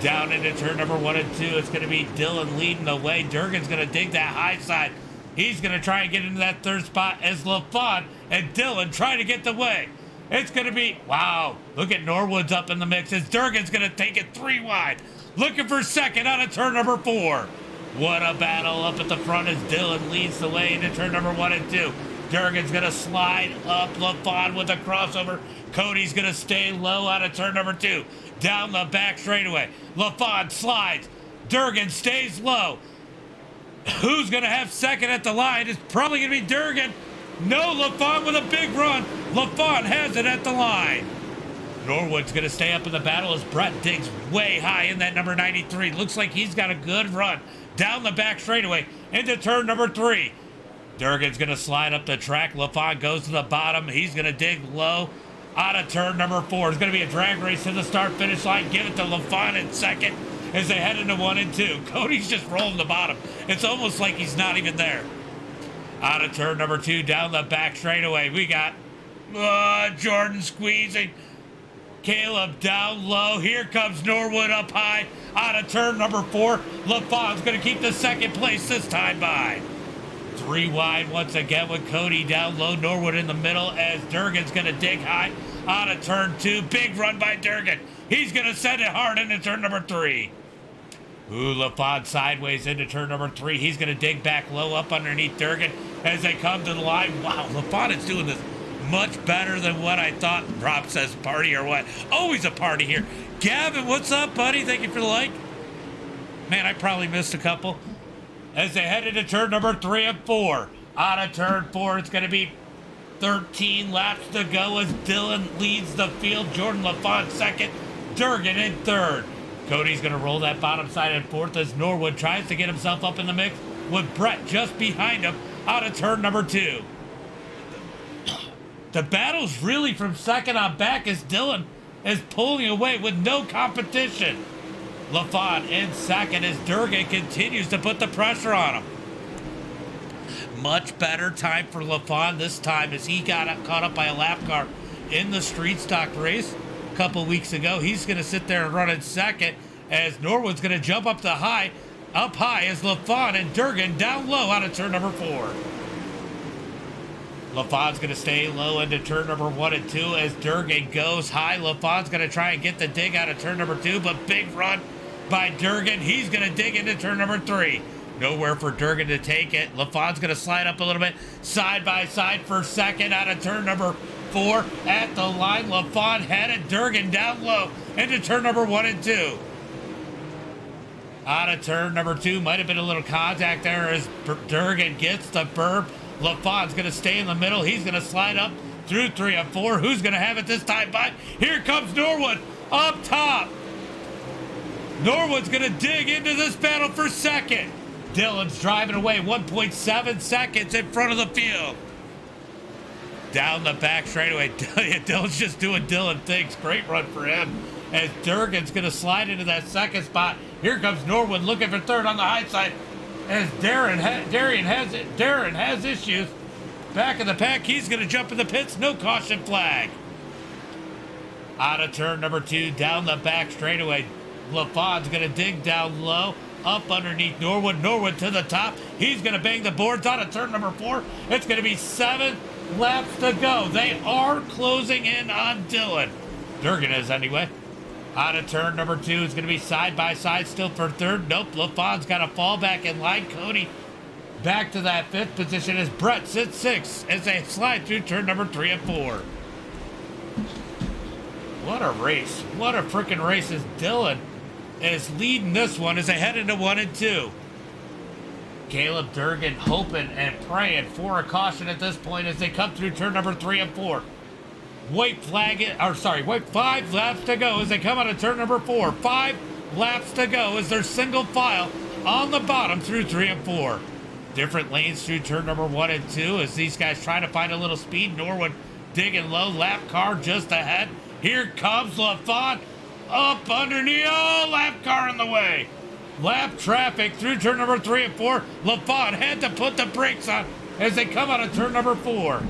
Down into turn number 1 and 2. It's going to be Dylan leading the way. Durgan's going to dig that high side. He's going to try and get into that third spot as LaFon and Dylan try to get the way. It's going to be, wow, look at Norwood's up in the mix as Durgan's going to take it 3 wide. Looking for second out of turn number 4. What a battle up at the front as Dylan leads the way into turn number 1 and 2. Durgan's going to slide up LaFon with a crossover. Cody's going to stay low out of turn number 2. Down the back straightaway. LaFon slides. Durgan stays low. Who's going to have second at the line? It's probably going to be Durgan. No, LaFon with a big run. LaFon has it at the line. Norwood's going to stay up in the battle as Brett digs way high in that number 93. Looks like he's got a good run. Down the back straightaway into turn number 3. Durgan's going to slide up the track. LaFon goes to the bottom. He's going to dig low out of turn number 4. It's going to be a drag race to the start-finish line. Give it to LaFon in second as they head into 1 and 2. Cody's just rolling the bottom. It's almost like he's not even there. Out of turn number 2, down the back straightaway. We got Jordan squeezing. Caleb down low. Here comes Norwood up high. Out of turn number 4. LaFon's going to keep the second place this time by. 3 wide once again with Cody down low. Norwood in the middle as Durgan's going to dig high. Out of turn 2. Big run by Durgan. He's going to send it hard into turn number 3. Ooh, LaFon sideways into turn number 3. He's going to dig back low up underneath Durgan as they come to the line. Wow, LaFon is doing this much better than what I thought. Rob says party or what? Always a party here. Gavin, what's up, buddy? Thank you for the like. Man, I probably missed a couple. As they head into turn number 3 and 4. Out of turn 4, it's going to be 13 laps to go as Dylan leads the field. Jordan LaFon second. Durgan in third. Cody's going to roll that bottom side in 4th as Norwood tries to get himself up in the mix with Brett just behind him out of turn number 2. The battle's really from second on back as Dylan is pulling away with no competition. LaFon in second as Durgan continues to put the pressure on him. Much better time for LaFon this time as he got caught up by a lap car in the street stock race a couple weeks ago. He's going to sit there and run in second as Norwood's going to jump up high as LaFon and Durgan down low out of turn number 4. LaFon's going to stay low into turn number 1 and 2 as Durgan goes high. LaFon's going to try and get the dig out of turn number 2, but big run by Durgan. He's going to dig into turn number 3. Nowhere for Durgan to take it. LaFon's going to slide up a little bit side by side for second out of turn number 4 at the line. LaFon headed Durgan down low into turn number 1 and 2. Out of turn number 2, might have been a little contact there as Durgan gets the burp. LaFon's going to stay in the middle. He's going to slide up through 3 and 4. Who's going to have it this time? By here comes Norwood up top. Norwood's going to dig into this battle for second. Dylan's driving away 1.7 seconds in front of the field. Down the back straightaway. Dylan's just doing Dylan things. Great run for him. As Durgan's going to slide into that second spot. Here comes Norwood looking for third on the high side. As Darren has issues. Back in the pack, he's going to jump in the pits. No caution flag. Out of turn number 2, down the back straightaway. LaFon's going to dig down low up underneath Norwood. Norwood to the top. He's going to bang the boards out of turn number 4. It's going to be 7 laps to go. They are closing in on Dylan. Durgan is anyway. Out of turn number 2. It's going to be side by side still for 3rd. Nope, LaFawn's got to fall back in line. Cody back to that 5th position as Brett sits 6th as they slide through turn number 3 and 4. What a race. What a freaking race as Dylan is leading this one as they head into 1 and 2. Caleb Durgan hoping and praying for a caution at this point as they come through turn number 3 and 4. Wait 5 laps to go as they come out of turn number 4. 5 laps to go as they're single file on the bottom through 3 and 4. Different lanes through turn number 1 and 2 as these guys try to find a little speed. Norwood digging low, lap car just ahead. Here comes LaFawn up underneath. Oh, lap car in the way. Lap traffic through turn number 3 and 4. LaFawn had to put the brakes on as they come out of turn number 4.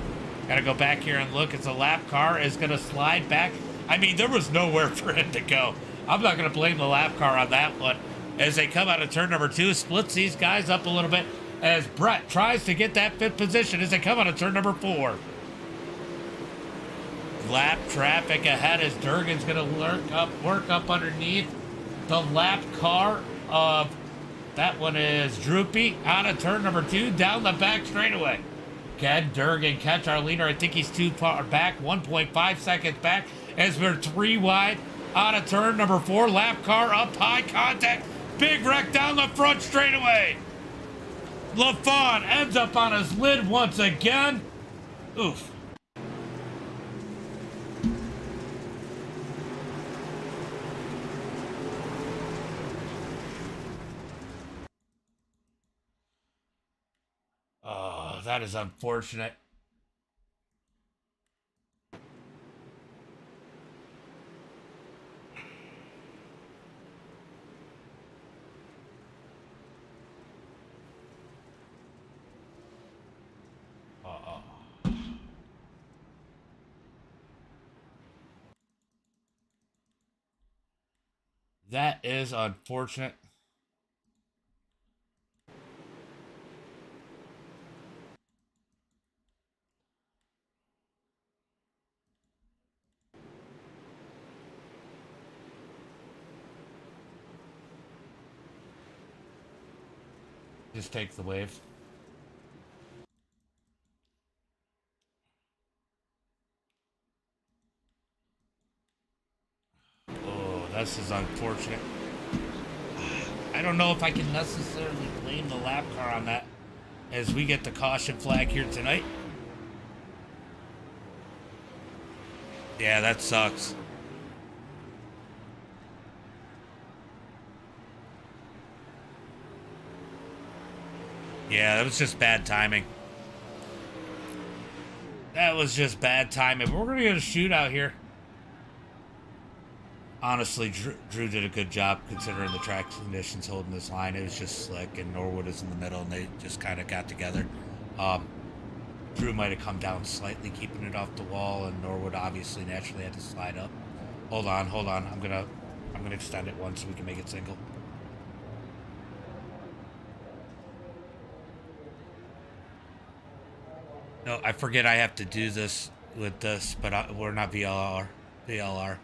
Got to go back here and look as the lap car is going to slide back. I mean, there was nowhere for him to go. I'm not going to blame the lap car on that one. As they come out of turn number 2, splits these guys up a little bit as Brett tries to get that 5th position as they come out of turn number 4. Lap traffic ahead as Durgan's going to work up underneath the lap car of, that one is Droopy, out of turn number 2, down the back straightaway. Can Durgan catch our leader? I think he's too far back, 1.5 seconds back as we're 3 wide out of turn number 4. Lap car up high, contact, big wreck down the front straightaway. LaFawn ends up on his lid once again. Oof. Oh, that is unfortunate. That is unfortunate. Just takes the wave. This is unfortunate. I don't know if I can necessarily blame the lap car on that as we get the caution flag here tonight. Yeah, that sucks. Yeah, that was just bad timing. That was just bad timing. We're going to get a shootout here. Honestly, Drew did a good job considering the track conditions holding this line. It was just slick, and Norwood is in the middle, and they just kind of got together. Drew might have come down slightly, keeping it off the wall, and Norwood obviously naturally had to slide up. Hold on. I'm gonna extend it once so we can make it single. No, I forget I have to do this with this, but we're not VLR. VLR.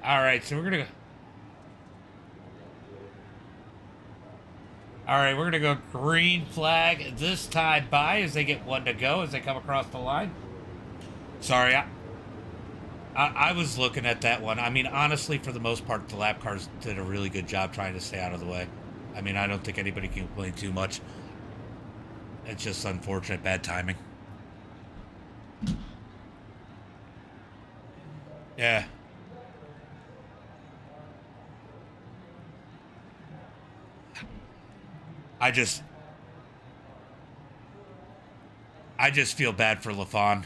All right, so we're gonna go. All right, we're gonna go green flag this time by as they get 1 to go as they come across the line. Sorry, I was looking at that one. I mean, honestly, for the most part, the lap cars did a really good job trying to stay out of the way. I mean, I don't think anybody can complain too much. It's just unfortunate bad timing. Yeah. I just feel bad for LaFawn.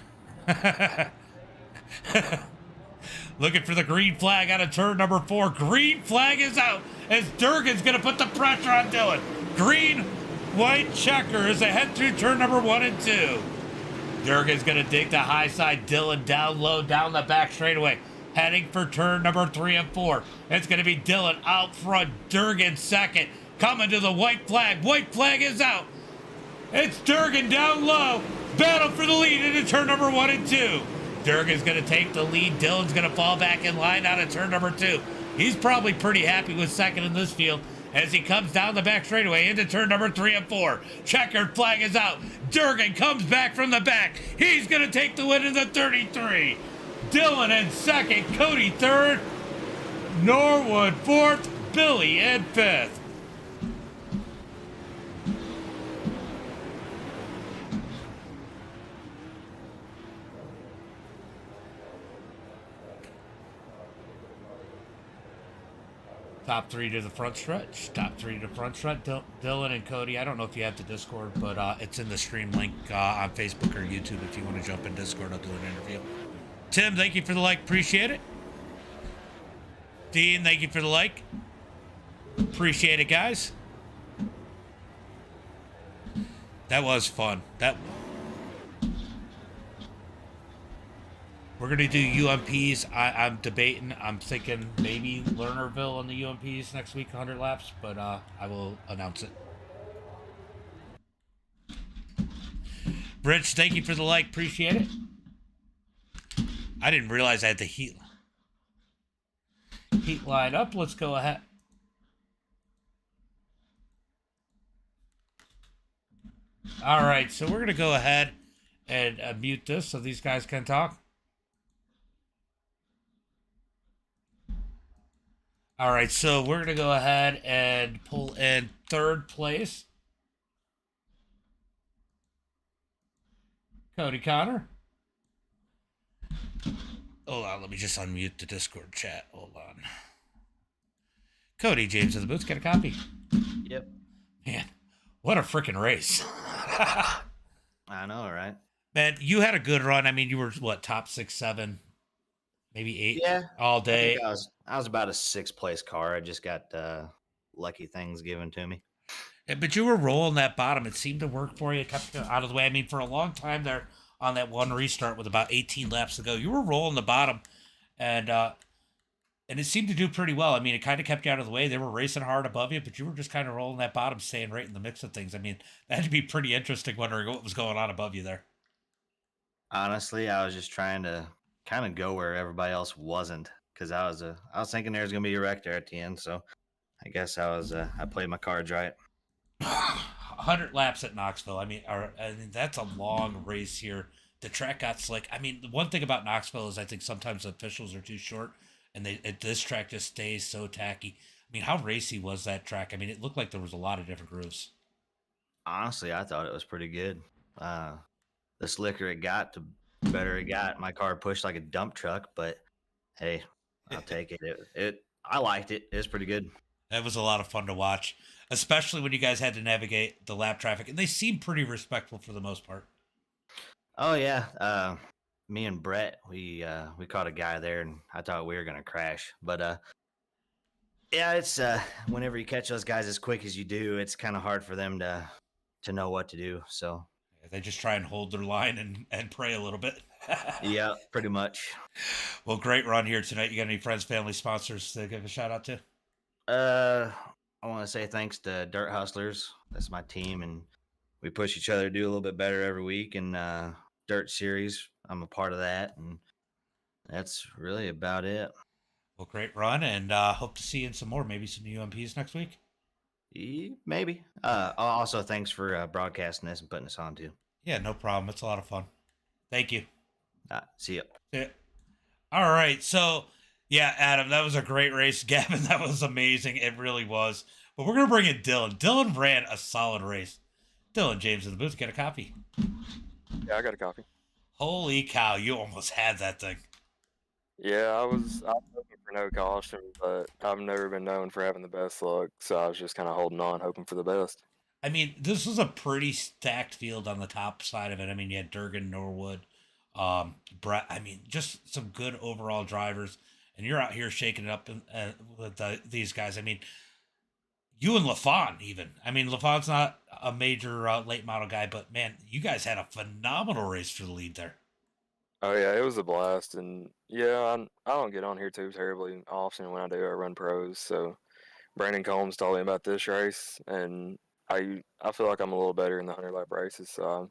Looking for the green flag out of turn number 4. Green flag is out as Durgan's going to put the pressure on Dylan. green, white checker as they head through turn number 1 and 2. Durgan's going to dig the high side. Dylan down low, down the back straightaway. Heading for turn number 3 and 4. It's going to be Dylan out front. Durgan second. Coming to the white flag. White flag is out. It's Durgan down low. Battle for the lead into turn number 1 and 2. Durgan's going to take the lead. Dylan's going to fall back in line out of turn number 2. He's probably pretty happy with second in this field as he comes down the back straightaway into turn number 3 and 4. Checkered flag is out. Durgan comes back from the back. He's going to take the win in the 33. Dylan in second. Cody third. Norwood fourth. Billy in fifth. Top 3 to the front stretch. Top 3 to the front stretch. Dylan and Cody. I don't know if you have the Discord, but it's in the stream link on Facebook or YouTube if you want to jump in Discord. I'll do an interview. Tim, thank you for the like. Appreciate it. Dean, thank you for the like. Appreciate it, guys. That was fun. We're going to do UMPs. I'm debating. I'm thinking maybe Lernerville on the UMPs next week, 100 laps, but I will announce it. Rich, thank you for the like. Appreciate it. I didn't realize I had the heat line up. Let's go ahead. All right, so we're going to go ahead and mute this so these guys can talk. All right, so we're going to go ahead and pull in third place. Cody Connor. Hold on, let me just unmute the Discord chat. Hold on. Cody, James of the Boots, get a copy. Yep. Man, what a freaking race. I know, right? Man, you had a good run. I mean, you were, what, top 6, 7, maybe 8 all day? I was about a 6th place car. I just got lucky things given to me. Yeah, but you were rolling that bottom. It seemed to work for you. It kept you out of the way. I mean, for a long time there on that one restart with about 18 laps to go, you were rolling the bottom, and it seemed to do pretty well. I mean, it kind of kept you out of the way. They were racing hard above you, but you were just kind of rolling that bottom, staying right in the mix of things. I mean, that'd be pretty interesting wondering what was going on above you there. Honestly, I was just trying to kind of go where everybody else wasn't, because I was thinking there was gonna be a wreck there at the end. So I guess I played my cards right. 100 laps at Knoxville. I mean, that's a long race here. The track got slick. I mean, the one thing about Knoxville is I think sometimes the officials are too short, and this track just stays so tacky. I mean, how racy was that track? I mean, it looked like there was a lot of different grooves. Honestly, I thought it was pretty good. The slicker it got, the better it got. My car pushed like a dump truck, but hey, I'll take it. I liked it. It was pretty good. That was a lot of fun to watch, especially when you guys had to navigate the lap traffic, and they seemed pretty respectful for the most part. Oh yeah, me and Brett, we caught a guy there, and I thought we were gonna crash. But yeah, it's whenever you catch those guys as quick as you do, it's kind of hard for them to know what to do. So they just try and hold their line and pray a little bit. Yeah, pretty much. Well, great run here tonight. You got any friends, family, sponsors to give a shout out to? I want to say thanks to Dirt Hustlers. That's my team, and we push each other to do a little bit better every week. And Dirt Series, I'm a part of that, and that's really about it. Well, great run, and hope to see you in some more, maybe some UMPs next week. Maybe. Also, thanks for broadcasting this and putting this on too. Yeah, no problem. It's a lot of fun. Thank you. See ya. Yeah. All right, so yeah, Adam, that was a great race. Gavin, that was amazing. It really was. But we're gonna bring in Dylan. Dylan ran a solid race. Dylan, James in the booth, get a copy. Yeah, I got a copy. Holy cow, you almost had that thing. Yeah, I was hoping for no caution, but I've never been known for having the best luck, so I was just kind of holding on, hoping for the best. I mean, this was a pretty stacked field on the top side of it. I mean, you had Durgan, Norwood, Brett. I mean, just some good overall drivers, and you're out here shaking it up with these guys. I mean, You and LaFon, even. I mean, LaFon's not a major late model guy, but man, you guys had a phenomenal race for the lead there. Oh yeah, it was a blast, and yeah, I don't get on here too terribly often. When I do, I run pros. So Brandon Combs told me about this race, and I feel like I'm a little better in the 100 lap races, so I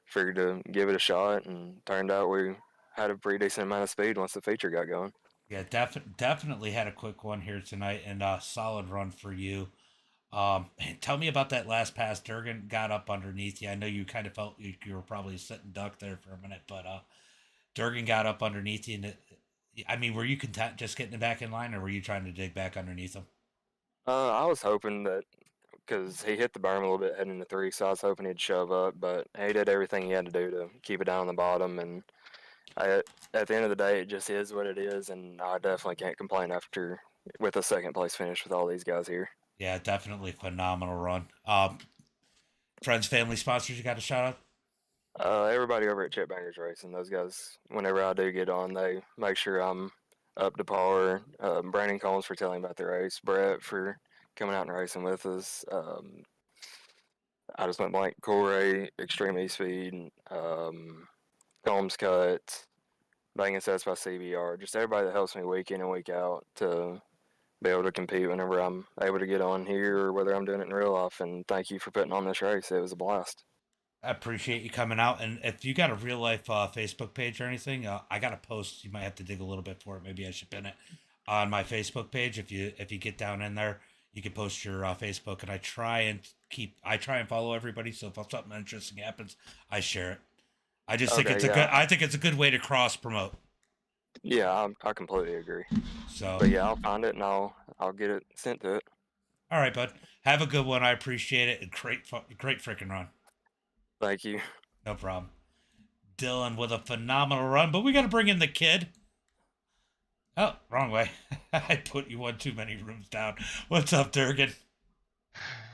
figured to give it a shot, and turned out we had a pretty decent amount of speed once the feature got going. Yeah, definitely had a quick one here tonight, and a solid run for you. Man, tell me about that last pass. Durgan got up underneath you. I know you kind of felt you were probably sitting duck there for a minute, but Durgan got up underneath you. And I mean, were you content just getting it back in line, or were you trying to dig back underneath him? I was hoping that because he hit the berm a little bit heading into 3, so I was hoping he'd shove up, but he did everything he had to do to keep it down on the bottom, and at the end of the day, it just is what it is, and I definitely can't complain after with a second place finish with all these guys here. Yeah, definitely phenomenal run. Friends, family, sponsors, you got a shout out? Everybody over at Chip Bangers Racing, those guys, whenever I do get on, they make sure I'm up to par. Brandon Combs for telling about the race, Brett for coming out and racing with us. I just went blank. Corey, Extreme E-Speed, Combs Cut, Banging Sets by CBR, just everybody that helps me week in and week out to be able to compete whenever I'm able to get on here or whether I'm doing it in real life. And thank you for putting on this race. It was a blast. I appreciate you coming out. And if you got a real life Facebook page or anything, I got a post. You might have to dig a little bit for it. Maybe I should pin it on my Facebook page. If you get down in there, you can post your Facebook. And I try and follow everybody. So if something interesting happens, I share it. I just think it's I think it's a good way to cross promote. Yeah, I completely agree. So, but yeah, I'll find it and I'll get it sent to it. All right, bud. Have a good one. I appreciate it. Great freaking run. Thank you. No problem. Dylan with a phenomenal run, but we got to bring in the kid. Oh, wrong way. I put you one too many rooms down. What's up, Durgan?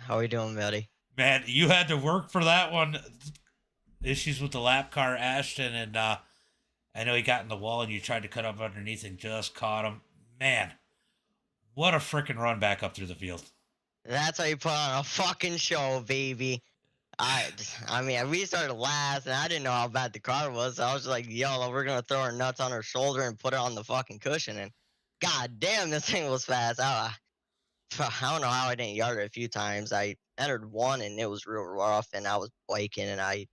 How we doing, buddy? Man, you had to work for that one. Issues with the lap car, Ashton, and I know he got in the wall and you tried to cut up underneath and just caught him. Man, what a freaking run back up through the field. That's how you put on a fucking show, baby. I mean, we started last, and I didn't know how bad the car was. So I was just like, yo, we're going to throw our nuts on our shoulder and put it on the fucking cushion. And god damn, this thing was fast. I don't know how I didn't yard it a few times. I entered one, and it was real rough, and I was biking, and I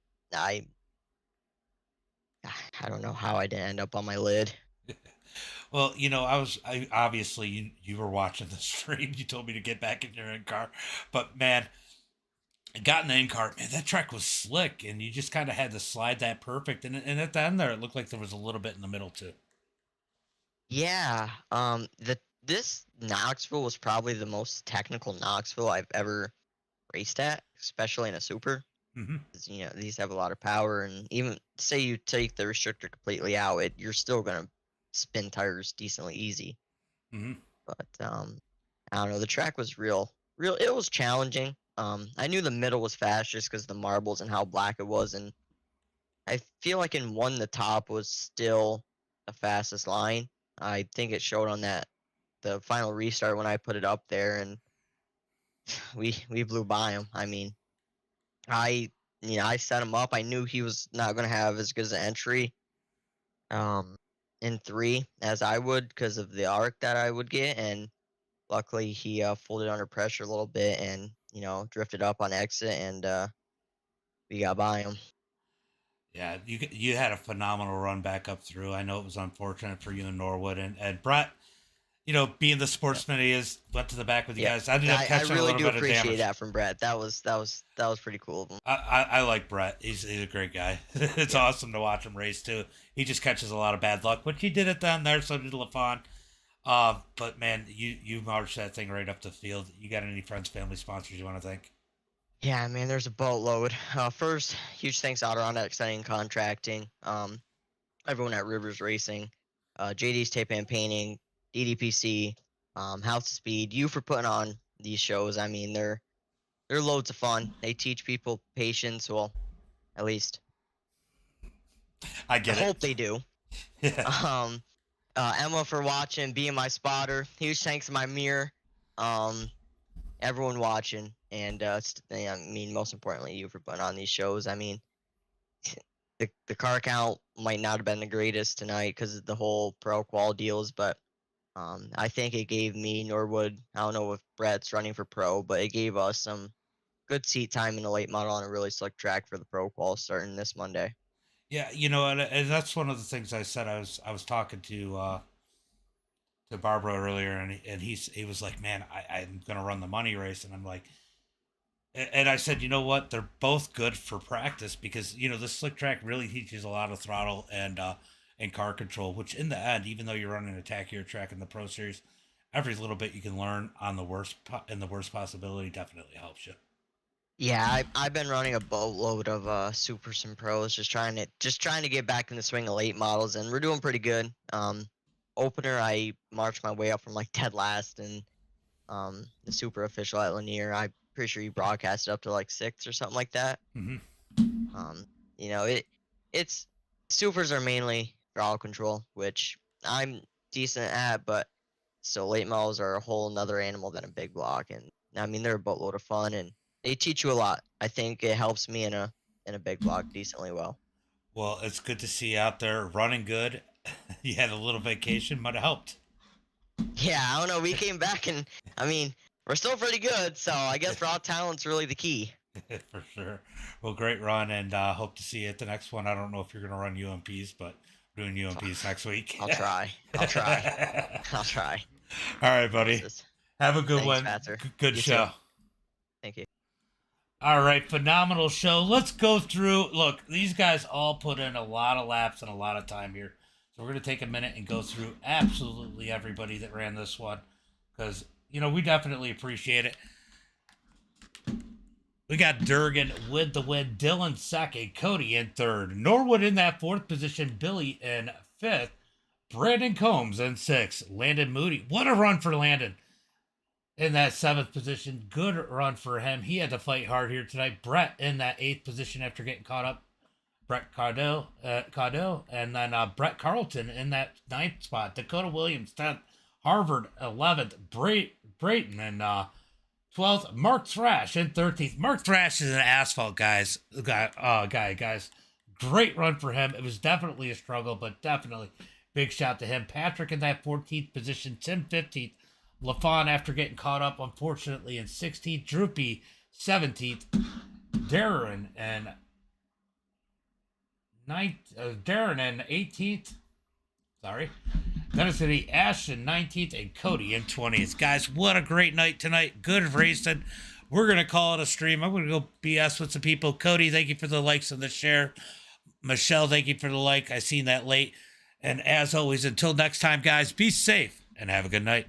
don't know how I didn't end up on my lid. Well, you know, I obviously you were watching the stream. You told me to get back in your in car, but man, I got in the in car. Man, that track was slick, and you just kind of had to slide that perfect. And at the end there, it looked like there was a little bit in the middle too. Yeah. This Knoxville was probably the most technical Knoxville I've ever raced at, especially in a super. Mm-hmm. You know, these have a lot of power, and even say you take the restrictor completely out, you're still gonna spin tires decently easy. Mm-hmm. But I don't know. The track was real. It was challenging. I knew the middle was fast just because the marbles and how black it was, and I feel like in one the top was still the fastest line. I think it showed on the final restart when I put it up there, and we blew by him. I mean, I set him up. I knew he was not going to have as good as an entry in 3 as I would because of the arc that I would get, and luckily he folded under pressure a little bit and drifted up on exit, and we got by him. Yeah, you had a phenomenal run back up through. I know it was unfortunate for you in Norwood, and Brett, being the sportsman he is, went to the back with you guys. I ended up catching a little bit of damage. I really do appreciate that from Brett. That was pretty cool of him. I like Brett. He's a great guy. It's awesome to watch him race too. He just catches a lot of bad luck, which he did it down there. So did LaFon. But man, you marched that thing right up the field. You got any friends, family, sponsors you want to thank? Yeah, man, there's a boatload. First, huge thanks to Adirondack Exciting Contracting, everyone at Rivers Racing, JD's Tape and Painting, DDPC, House of Speed, you for putting on these shows. I mean, they're loads of fun. They teach people patience. Well, at least I hope they do. Yeah. Emma for watching, being my spotter. Huge thanks to my mirror. everyone watching, and I mean, most importantly, you for putting on these shows. I mean, the car count might not have been the greatest tonight because of the whole pro qual deals, but I think it gave me Norwood. I don't know if Brett's running for pro, but it gave us some good seat time in the late model on a really slick track for the pro qual starting this Monday. Yeah, and that's one of the things I said. I was talking to Barbara earlier, and he was like, "Man, I'm gonna run the money race," and I'm like, and I said, you know what? They're both good for practice because the slick track really teaches a lot of throttle and car control, which in the end, even though you're running a tackier track in the Pro Series, every little bit you can learn on the worst possibility definitely helps you. Yeah, I've been running a boatload of supers and pros, just trying to get back in the swing of late models, and we're doing pretty good. Opener, I marched my way up from like dead last, and the super official at Lanier, I'm pretty sure you broadcasted up to like 6th or something like that. Mm-hmm. It's supers are mainly throttle control, which I'm decent at, but so late models are a whole nother animal than a big block, and I mean they're a boatload of fun and they teach you a lot. I think it helps me in a big block decently well. Well, it's good to see you out there running good. You had a little vacation, might have helped. Yeah, I don't know. We came back and I mean we're still pretty good, so I guess raw talent's really the key. For sure. Well, great run, and hope to see you at the next one. I don't know if you're going to run UMPs, but we're doing UMPs next week. I'll try. I'll try. All right, buddy. Have a good Thanks, one. Patzer. Good You show. too. Thank you. All right, phenomenal show. Let's go through. Look, these guys all put in a lot of laps and a lot of time here. So we're going to take a minute and go through absolutely everybody that ran this one because, we definitely appreciate it. We got Durgan with the win, Dylan second, Cody in third, Norwood in that fourth position, Billy in fifth, Brandon Combs in sixth, Landon Moody. What a run for Landon in that seventh position. Good run for him. He had to fight hard here tonight. Brett in that eighth position after getting caught up. Brett Caudill, and then Brett Carlton in that ninth spot. Dakota Williams 10th, Harvard 11th, Brayton and 12th, Mark Thrash in 13th. Mark Thrash is an asphalt guys. Great run for him. It was definitely a struggle, but definitely big shout to him. Patrick in that 14th position, Tim 15th, LaFon after getting caught up, unfortunately, in 16th, Droopy 17th, Darren and 18th. Sorry. Then it's going to be Ashton 19th and Cody in 20th. Guys, what a great night tonight. Good racing. We're going to call it a stream. I'm going to go BS with some people. Cody, thank you for the likes and the share. Michelle, thank you for the like. I seen that late. And as always, until next time, guys, be safe and have a good night.